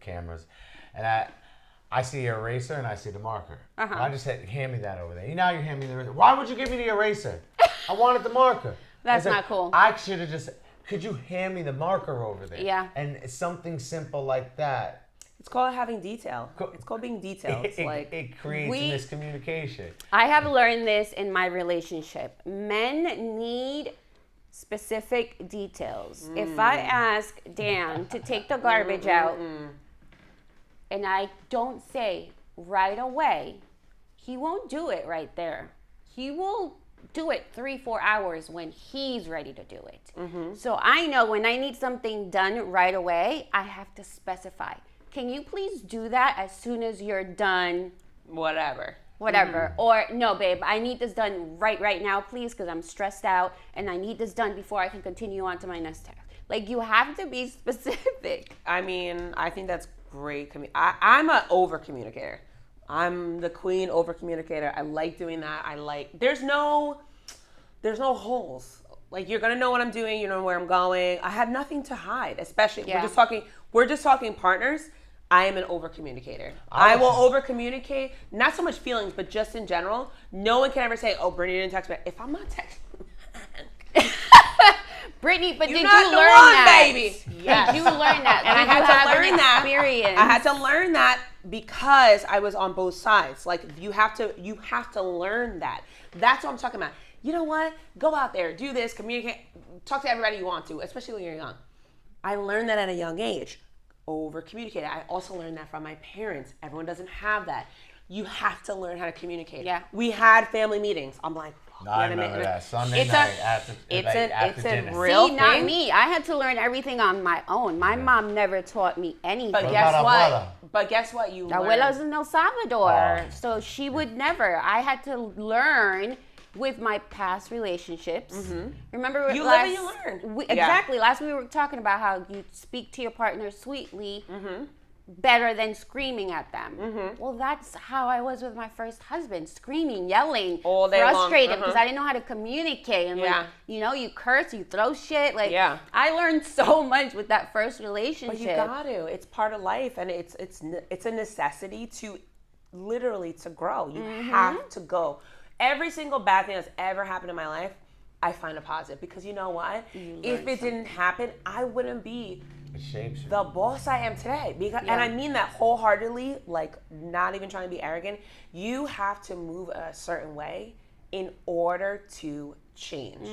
cameras. And I see your eraser and I see the marker. And I just said, hand me that over there. You know, you hand me the eraser. Why would you give me the eraser? I wanted the marker. That's I said, not cool. I should have just, could you hand me the marker over there? Yeah. And it's something simple like that. It's called having detail. It's called being detailed. It's like it creates miscommunication. I have learned this in my relationship. Men need specific details. If I ask Dan to take the garbage out and I don't say right away, he won't do it right there. He will do it 3-4 hours when he's ready to do it. So I know when I need something done right away, I have to specify. Can you please do that as soon as you're done? Whatever. Or no, babe, I need this done right now, please, because I'm stressed out and I need this done before I can continue on to my next task. Like, you have to be specific. I mean, I think that's great. I'm an over communicator. I'm the queen over communicator. I like doing that. There's no holes. Like, you're gonna know what I'm doing. You know where I'm going. I have nothing to hide. Especially we're just talking partners. I am an over communicator. I will over communicate. Not so much feelings, but just in general. No one can ever say, "Oh, Brittany didn't text me." If I'm not texting. Brittany, but You're did not you the learn one, that? baby. Did you learn that? And I had to learn that. Experience? I had to learn that because I was on both sides. Like, you have to learn that. That's what I'm talking about. You know what? Go out there, do this, communicate, talk to everybody you want to, especially when you're young. I learned that at a young age. Over communicate. I also learned that from my parents. Everyone doesn't have that. You have to learn how to communicate. Yeah. We had family meetings. I'm like, No, I remember that Sunday night after dinner. real See, thing. not me. I had to learn everything on my own. My mom never taught me anything. But What guess about what? abuela? But guess what? You Abuela's learned. in El Salvador, Oh. so she would never. I had to learn with my past relationships. Remember, You live and you learn. Exactly. Last we were talking about how you speak to your partner sweetly, better than screaming at them. Well, that's how I was with my first husband, screaming, yelling, all day long. frustrated because I didn't know how to communicate. And like, you curse, you throw shit. Like, I learned so much with that first relationship. But you got to. It's part of life, and it's a necessity to literally to grow. You have to go. Every single bad thing that's ever happened in my life, I find a positive, because you know what? If it didn't happen, I wouldn't be It shapes you. the boss I am today. And I mean that wholeheartedly, like, not even trying to be arrogant. You have to move a certain way in order to change.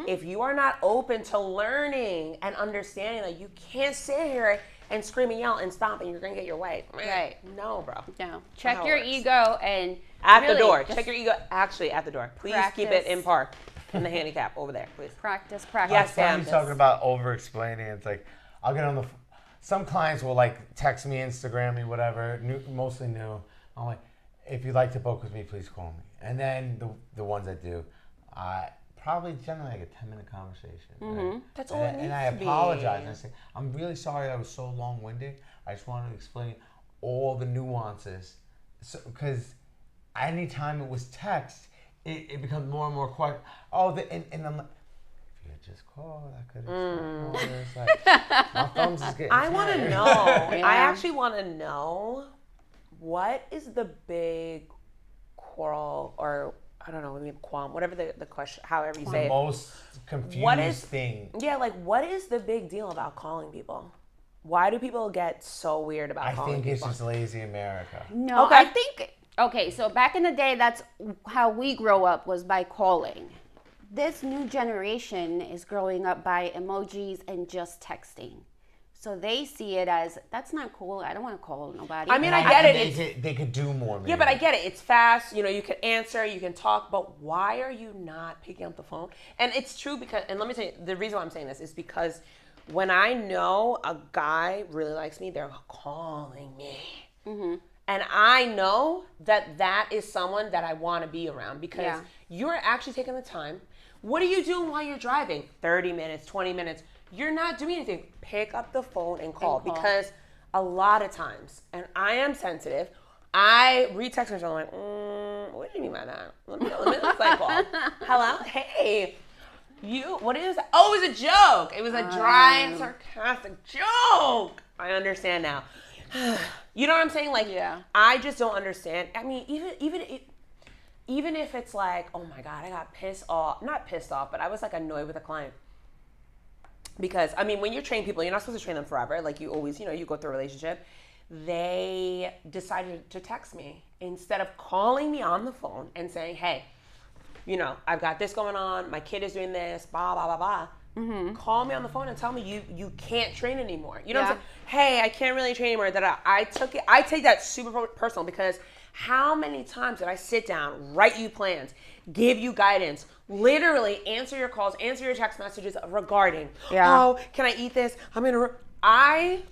If you are not open to learning and understanding that you can't sit here and scream and yell and stomp and you're gonna get your way. Right. No, bro. No. Check how it your works. ego and At really the door. just Check your ego actually at the door. Please keep it practice. in park. In the handicap over there, please. practice. Yes, Sam, Sam. talking about over explaining. It's like, I'll get on the. Some clients will like text me, Instagram me, whatever. Mostly new. I'm like, if you'd like to book with me, please call me. And then the ones that do, probably generally like a 10-minute conversation. Right? That's all it needs And I to be. apologize. And I say, I'm really sorry I was so long-winded. I just wanted to explain all the nuances. Because anytime it was text, it becomes more and more quiet. And I'm like, if you had just called, I could have explained all this. Like, my thumbs is getting I want to tired. know. I actually want to know, what is the big quarrel, or I don't know, maybe qualm, whatever the question, however you say The it. most confused thing. Yeah, like, what is the big deal about calling people? Why do people get so weird about calling I think people? it's just lazy America. No, Okay. I think, so back in the day, that's how we grow up, was by calling. This new generation is growing up by emojis and just texting. So they see it as, that's not cool. I don't want to call nobody. I mean, And I get it. They could do more. Maybe. Yeah, but I get it. It's fast. You know, you can answer, you can talk, but why are you not picking up the phone? And it's true because, and let me tell you, the reason why I'm saying this is because when I know a guy really likes me, they're calling me. And I know that that is someone that I want to be around, because you're actually taking the time. What are you doing while you're driving? 30 minutes, 20 minutes. You're not doing anything. Pick up the phone and call. Because a lot of times, and I am sensitive, I read text messages, I'm like, what do you mean by that? Let me call. Hello? Hey. What is that? Oh, it was a joke. It was a dry, sarcastic joke. I understand now. You know what I'm saying? Like, I just don't understand. I mean, even if it's like, oh my God, I got pissed off. Not pissed off, but I was like annoyed with a client. Because, I mean, when you train people, you're not supposed to train them forever. Like, you always, you go through a relationship. They decided to text me instead of calling me on the phone and saying, hey, I've got this going on. My kid is doing this, blah, blah, blah, blah. call me on the phone and tell me you can't train anymore. You know what I'm Yeah. saying? Hey, I can't really train anymore. I take that super personal, because how many times did I sit down, write you plans, give you guidance, literally answer your calls, answer your text messages regarding, oh, can I eat this? I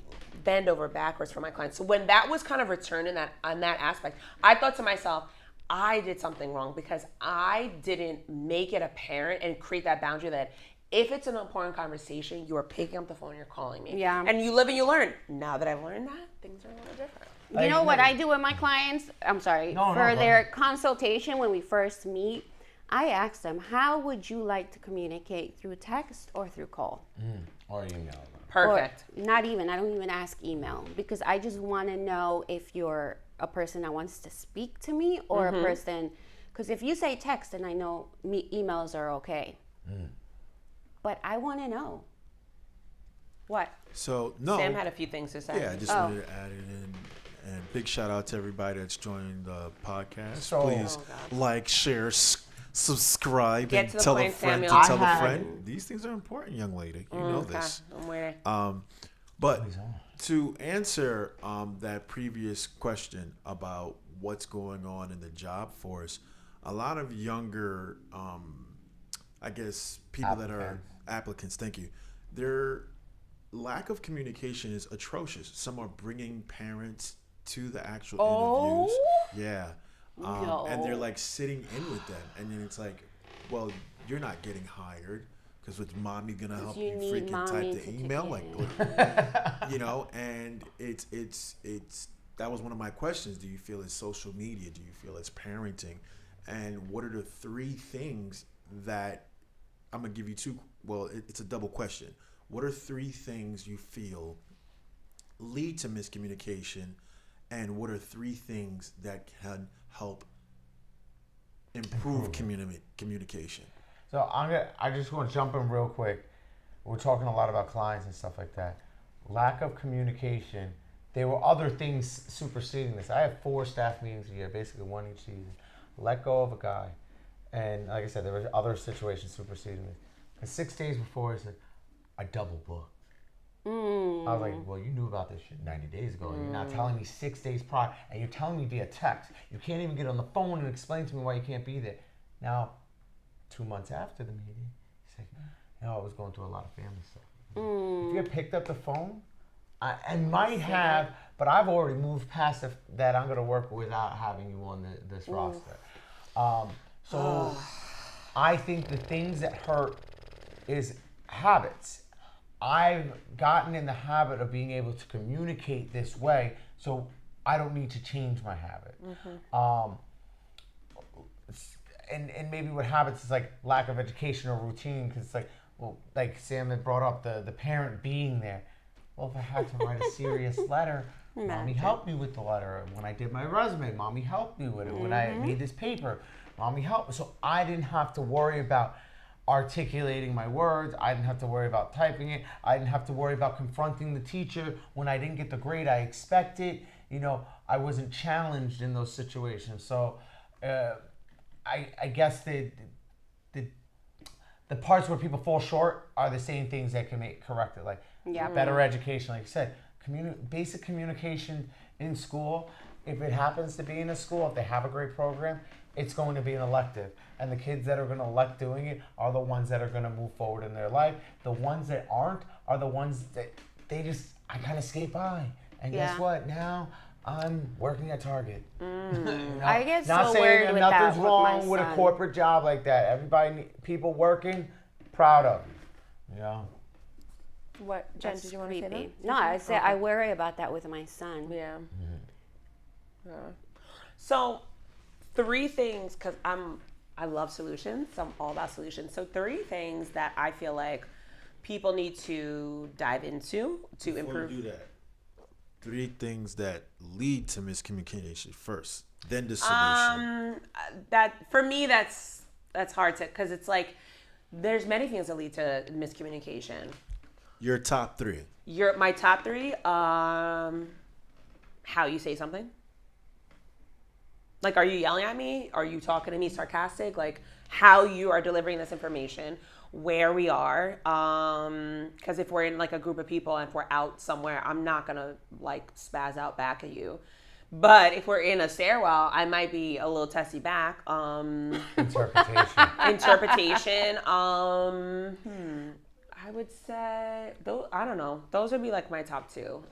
bend over backwards for my clients. So when that was kind of returned on that aspect, I thought to myself, I did something wrong, because I didn't make it apparent and create that boundary that if it's an important conversation, you are picking up the phone, you're calling me. Yeah. And you live and you learn. Now that I've learned that, things are a little different. You know what I do with my clients? I'm sorry. For their consultation, when we first meet, I ask them, how would you like to communicate, through text or through call? Or email. Perfect. Or not even. I don't even ask email, because I just want to know if you're a person that wants to speak to me, or a person, because if you say text, then I know emails are okay. But I want to know. What? So, no. Sam had a few things to say. Yeah, I just wanted to add it in. And big shout out to everybody that's joining the podcast. So- Please like, share, subscribe, Get and to the tell point, a friend Samuel. to tell I a had- friend. These things are important, young lady. You know this. I'm waiting. But to answer that previous question about what's going on in the job force, a lot of younger, I guess, people that are applicants, thank you, their lack of communication is atrocious. Some are bringing parents to the actual interviews. Yeah. And they're like sitting in with them. And then it's like, well, you're not getting hired. Because with mommy gonna help you freaking type the email, like, you know, and it's that was one of my questions. Do you feel it's social media? Do you feel it's parenting? And what are the three things that I'm gonna give you two? Well, it's a double question. What are three things you feel lead to miscommunication, and what are three things that can help improve communication? So I just want to jump in real quick. We're talking a lot about clients and stuff like that. Lack of communication. There were other things superseding this. I have 4 staff meetings a year, basically one each season. Let go of a guy. And like I said, there were other situations superseding this. And 6 days before, I said, I double booked. I was like, well, you knew about this shit 90 days ago. And you're not telling me 6 days prior. And you're telling me via text. You can't even get on the phone and explain to me why you can't be there. Now, 2 months after the meeting, he's like, you know, I was going through a lot of family stuff. If you had picked up the phone, I might have, but I've already moved past that I'm going to work without having you on this roster. So I think the things that hurt is habits. I've gotten in the habit of being able to communicate this way, so I don't need to change my habit. And maybe what habits is like lack of education or routine, because it's like, well, like Sam had brought up the parent being there. Well, if I had to write a serious letter, mommy helped me with the letter. When I did my resume, mommy helped me with it. When I made this paper, mommy helped me. So I didn't have to worry about articulating my words. I didn't have to worry about typing it. I didn't have to worry about confronting the teacher when I didn't get the grade I expected. You know, I wasn't challenged in those situations. So I guess the parts where people fall short are the same things that can correct it. Like better education, like you said, basic communication in school. If it happens to be in a school, if they have a great program, it's going to be an elective. And the kids that are going to elect doing it are the ones that are going to move forward in their life. The ones that aren't are the ones that I kind of skate by. And guess what? Now I'm working at Target. You know? I get Not so saying weird that with nothing's that wrong with a son. corporate job like that. People working, proud of you know? What, Jen, That's did you want to say creepy. that? No, I say I worry about that with my son. Yeah. So 3 things, because I love solutions. So I'm all about solutions. So 3 things that I feel like people need to dive into to improve. Before we do that, 3 things that lead to miscommunication first, then the solution. That for me, that's hard to, because it's like there's many things that lead to miscommunication. Your top 3. My top 3. How you say something. Like, are you yelling at me? Are you talking to me sarcastic? Like, how you are delivering this information. where we are. Because if we're in like a group of people and if we're out somewhere, I'm not going to like spaz out back at you. But if we're in a stairwell, I might be a little testy back. Interpretation. I would say, I don't know. Those would be like my top two.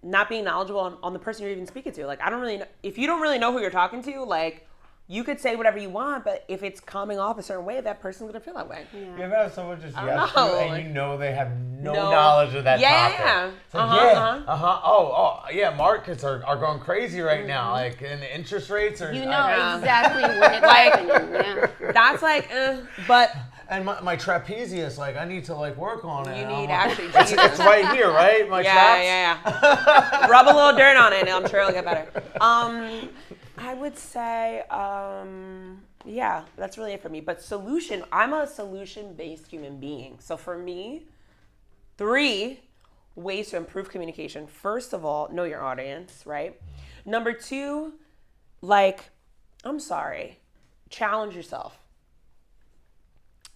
Not being knowledgeable on the person you're even speaking to. Like, I don't really know. If you don't really know who you're talking to, like, you could say whatever you want, but if it's coming off a certain way, that person's gonna feel that way. You ever have someone just yes you and you know they have no knowledge of that topic? Yeah. Yeah, markets are going crazy right now. Like, and the interest rates are. You know exactly when it's happening. Yeah. That's like, but. And my trapezius, like, I need to like work on it. You need actually. It's right here, right? My traps. Yeah. Rub a little dirt on it, and I'm sure it'll get better. I would say, yeah, that's really it for me. But I'm a solution-based human being. So for me, 3 ways to improve communication. First of all, know your audience, right? Number 2, like, I'm sorry, challenge yourself.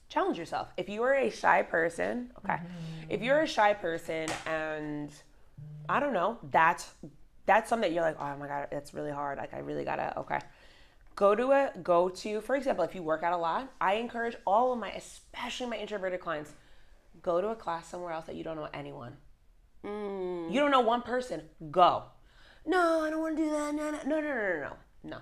Challenge yourself. If you are a shy person, if you're a shy person and, I don't know, that's something that you're like, oh my God, that's really hard. Like, I really gotta, go to, for example, if you work out a lot, I encourage all of especially my introverted clients, go to a class somewhere else that you don't know anyone. You don't know one person, go. No, I don't want to do that. No.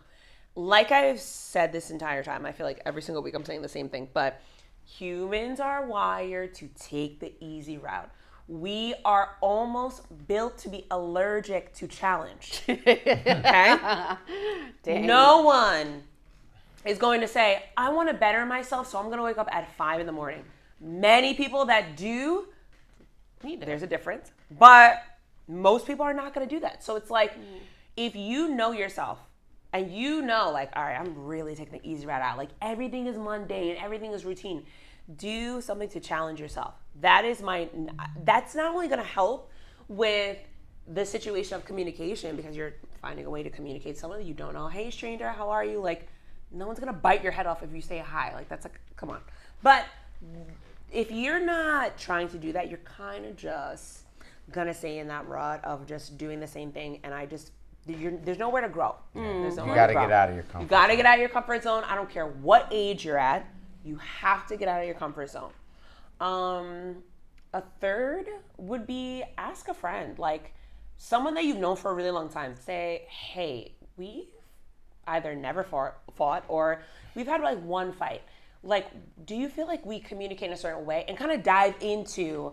Like I've said this entire time, I feel like every single week I'm saying the same thing, but humans are wired to take the easy route. We are almost built to be allergic to challenge. Okay? No one is going to say, I want to better myself, so I'm going to wake up at 5 in the morning. Many people that do, there's a difference, but most people are not going to do that. So it's like, if you know yourself and you know, like, all right, I'm really taking the easy route out. Like, everything is mundane, everything is routine. Do something to challenge yourself. That's not only going to help with the situation of communication because you're finding a way to communicate to someone that you don't know. Hey, stranger, how are you? Like, no one's going to bite your head off if you say hi. Like, that's like, come on. But if you're not trying to do that, you're kind of just going to stay in that rut of just doing the same thing. And there's nowhere to grow. There's nowhere You got to grow. get out of your comfort You got to get out of your comfort zone. I don't care what age you're at. You have to get out of your comfort zone. A third would be ask a friend, like someone that you've known for a really long time. Say, hey, we've either never fought or we've had like one fight. Like, do you feel like we communicate in a certain way? And kind of dive into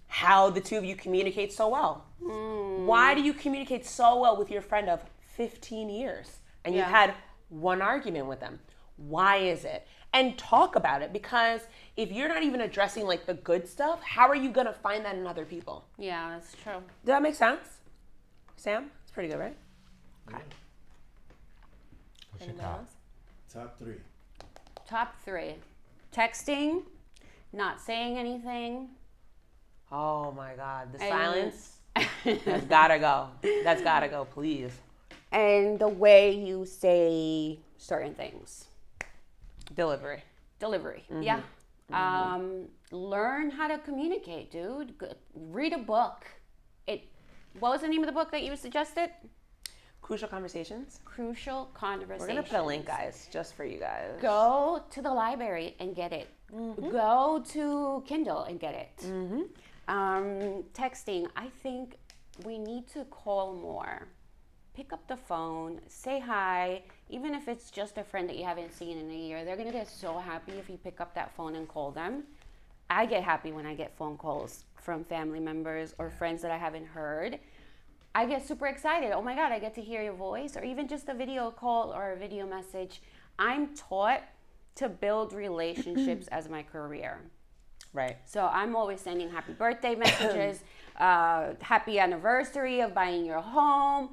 how the two of you communicate so well. Why do you communicate so well with your friend of 15 years and you've had one argument with them? Why is it? And talk about it, because if you're not even addressing like the good stuff, how are you gonna find that in other people? Yeah, that's true. Does that make sense? Sam? It's pretty good, right? Okay. What's your top? Top 3. Top 3. Texting, not saying anything. Oh my God, the silence has gotta go. That's gotta go, please. And the way you say certain things. Delivery. Yeah. Learn how to communicate, dude. Read a book. What was the name of the book that you suggested? Crucial Conversations. Crucial Conversations. We're gonna put a link, guys, just for you guys. Go to the library and get it. Go to Kindle and get it. Texting, I think we need to call more. Pick up the phone, say hi, even if it's just a friend that you haven't seen in a year. They're gonna get so happy if you pick up that phone and call them. I get happy when I get phone calls from family members or friends that I haven't heard. I get super excited. Oh my God, I get to hear your voice, or even just a video call or a video message. I'm taught to build relationships as my career. Right. So I'm always sending happy birthday messages, happy anniversary of buying your home.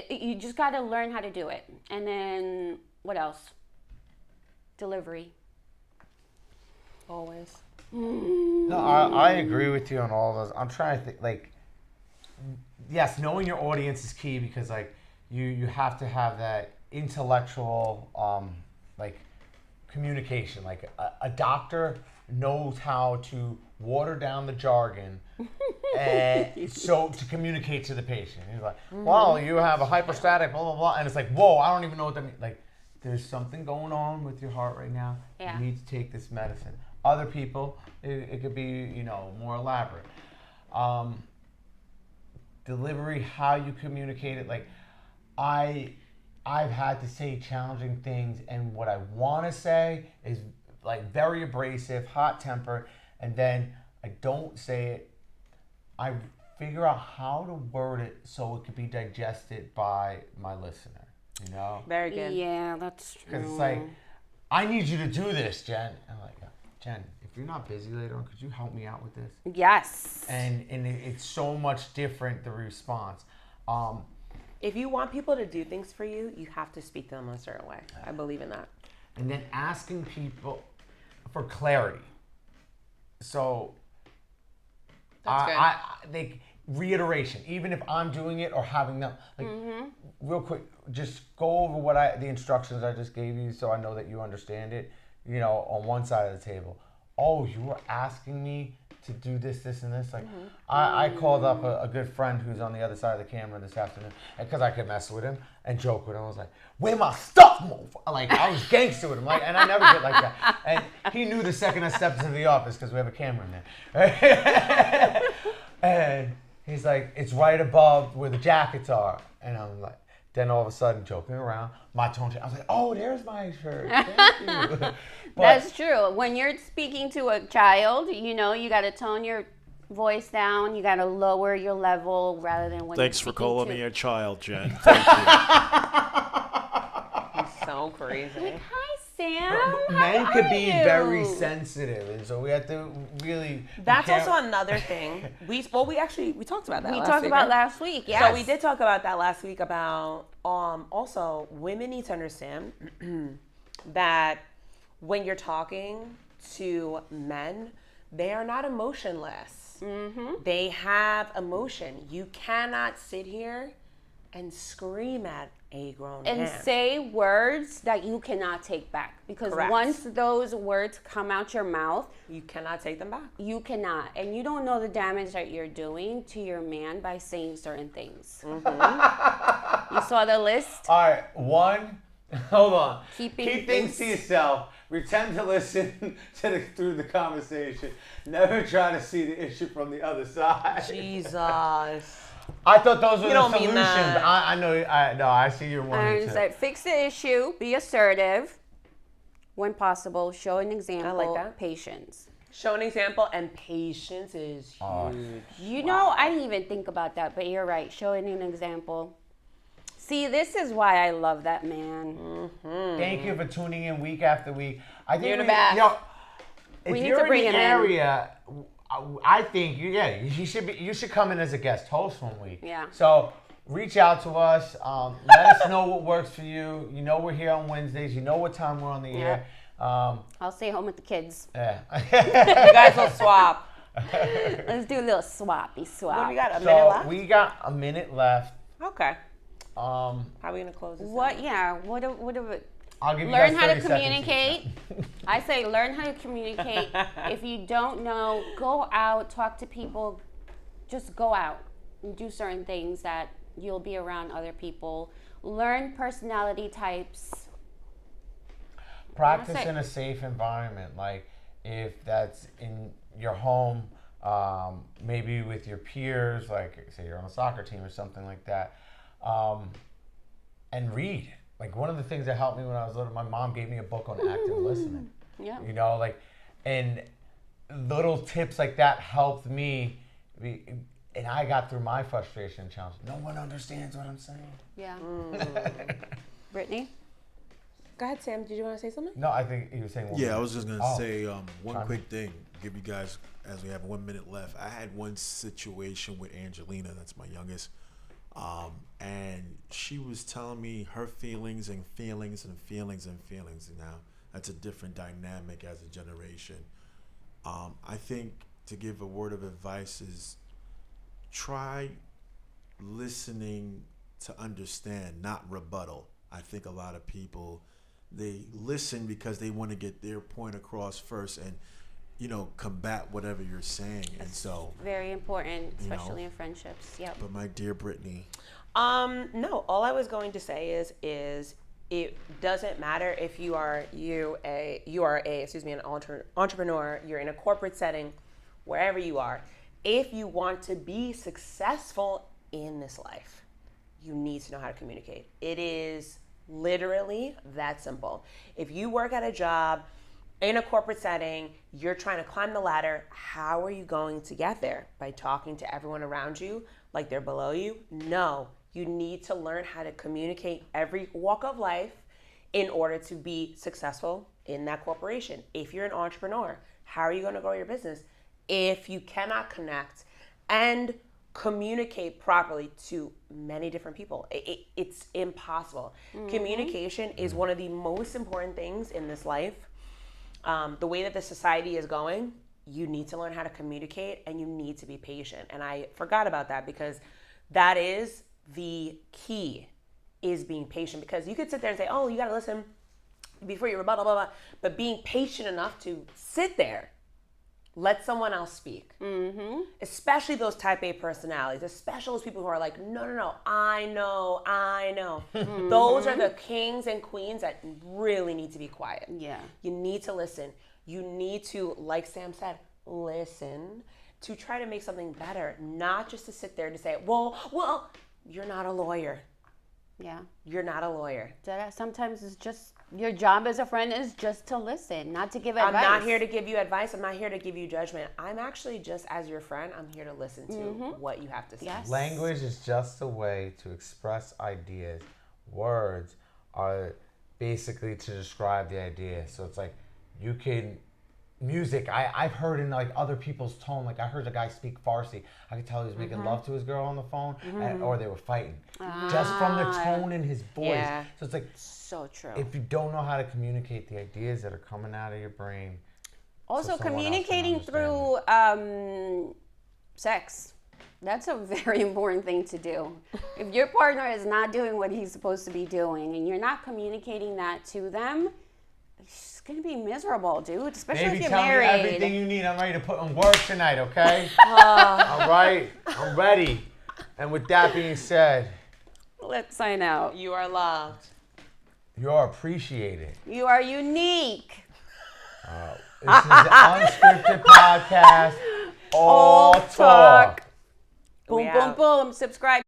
You just got to learn how to do it. And then what else? Delivery. Always. No, I agree with you on all those. I'm trying to think, like, yes, knowing your audience is key because, like, you have to have that intellectual, like communication. Like a doctor knows how to water down the jargon and so to communicate to the patient. He's like, well, you have a hyperstatic, blah, blah, blah. And it's like, whoa, I don't even know what that means. Like, there's something going on with your heart right now. Yeah. You need to take this medicine. Other people, it could be, more elaborate. Delivery, how you communicate it. Like, I've had to say challenging things, and what I want to say is like very abrasive, hot-tempered, and then I don't say it. I figure out how to word it so it could be digested by my listener. Very good. Yeah, that's true. Because it's like, I need you to do this, Jen. I'm like, Jen, if you're not busy later on, could you help me out with this? Yes. And it's so much different, the response. If you want people to do things for you, you have to speak to them a certain way. I believe in that. And then asking people for clarity. So, reiteration, even if I'm doing it or having them, like, real quick, just go over the instructions I just gave you so I know that you understand it, on one side of the table. Oh, you were asking me to do this, this, and this. Like, I called up a good friend who's on the other side of the camera this afternoon, because I could mess with him and joke with him. I was like, "Where my stuff, motherfucker?" Like, I was gangster with him, like, and I never get like that. And he knew the second I stepped into the office because we have a camera in there. And he's like, "It's right above where the jackets are," and I'm like. Then all of a sudden, joking around, my tone changed. I was like, "Oh, there's my shirt. Thank you." That's true. When you're speaking to a child, you got to tone your voice down. You got to lower your level rather than when. Thanks you're for calling to... me a child, Jen. Thank you. He's so crazy. Like, hi, Sam. Men How could are be you? very sensitive, and so we have to really. That's also another thing. We talked about that. We last talked week, about right? last week. Yes. So we did talk about that last week about also women need to understand that when you're talking to men, they are not emotionless. They have emotion. You cannot sit here and scream at a grown man. And say words that you cannot take back. Because Correct. once those words come out your mouth, You cannot take them back. you cannot. And you don't know the damage that you're doing to your man by saying certain things. You saw the list? All right, one. Hold on. Keep things things- to yourself. Pretend to listen through the conversation. Never try to see the issue from the other side. Jesus. I thought those were You the don't mean solutions. that. I know. I see your one. And it's like, fix the issue, be assertive when possible, show an example, I like that. patience. Show an example, and patience is huge. I didn't even think about that, but you're right. Showing an example. See, this is why I love that man. Thank you for tuning in week after week. I think You're the best. If We need you're to bring in the him in. area, I think you should come in as a guest host one week. Yeah. So reach out to us. Let us know what works for you. We're here on Wednesdays. You know what time we're on the air. I'll stay home with the kids. Yeah. You guys will swap. Let's do a little swappy swap. What do we got? A minute So left? we got a minute left. Okay. How are we gonna close this? What? out? Yeah. What? I'll give you Learn guys how 30 to seconds communicate. I say learn how to communicate. If you don't know, go out, talk to people. Just go out and do certain things that you'll be around other people. Learn personality types. Practice That's it. in a safe environment, like if that's in your home, maybe with your peers, like say you're on a soccer team or something like that, and read. Like one of the things that helped me when I was little, my mom gave me a book on active listening. Yeah. And little tips like that helped me, and I got through my frustration challenge. No one understands what I'm saying. Yeah. Brittany? Go ahead, Sam. Did you want to say something? No, I think he was saying one Yeah, I minute. was just gonna say one Chime in. quick thing. Give you guys, as we have 1 minute left. I had one situation with Angelina, that's my youngest, and she was telling me her feelings and feelings and feelings and feelings. And now that's a different dynamic as a generation. I think to give a word of advice is try listening to understand, not rebuttal. I think a lot of people, they listen because they want to get their point across first and, combat whatever you're saying. And so, very important, especially in friendships. Yep. but my dear Brittany. No, all I was going to say is it doesn't matter if you are an entrepreneur, you're in a corporate setting, wherever you are. If you want to be successful in this life, you need to know how to communicate. It is literally that simple. If you work at a job in a corporate setting, you're trying to climb the ladder, how are you going to get there? By talking to everyone around you like they're below you? No, you need to learn how to communicate every walk of life in order to be successful in that corporation. If you're an entrepreneur, how are you going to grow your business? If you cannot connect and communicate properly to many different people, it's impossible. Communication is one of the most important things in this life. The way that the society is going, you need to learn how to communicate and you need to be patient. And I forgot about that because that is the key, is being patient. Because you could sit there and say, oh, you got to listen before you rebuttal, blah, blah, blah. But being patient enough to sit there, let someone else speak. Especially those type A personalities, especially those people who are like, no, I know. Those are the kings and queens that really need to be quiet. Yeah. You need to listen. You need to, like Sam said, listen to try to make something better, not just to sit there to say, well, you're not a lawyer. Yeah. You're not a lawyer. Sometimes it's just, your job as a friend is just to listen, not to give advice. I'm not here to give you advice. I'm not here to give you judgment. I'm actually just, as your friend, I'm here to listen to what you have to say. Yes. Language is just a way to express ideas. Words are basically to describe the idea. So it's like you can music. I've heard in like other people's tone. Like I heard a guy speak Farsi. I could tell he was making love to his girl on the phone, or they were fighting, just from the tone in his voice. Yeah. So it's like So true. if you don't know how to communicate the ideas that are coming out of your brain. Also, so someone else can communicating understand through sex. That's a very important thing to do. If your partner is not doing what he's supposed to be doing and you're not communicating that to them, it's going to be miserable, dude, especially Baby, if you're tell married. me everything you need. I'm ready to put on work tonight, okay? All right, I'm ready. And with that being said, Let's sign out. You are loved. you're appreciated. You are unique. This is the Unscripted podcast. All talk. Boom, We boom, out. boom. Subscribe.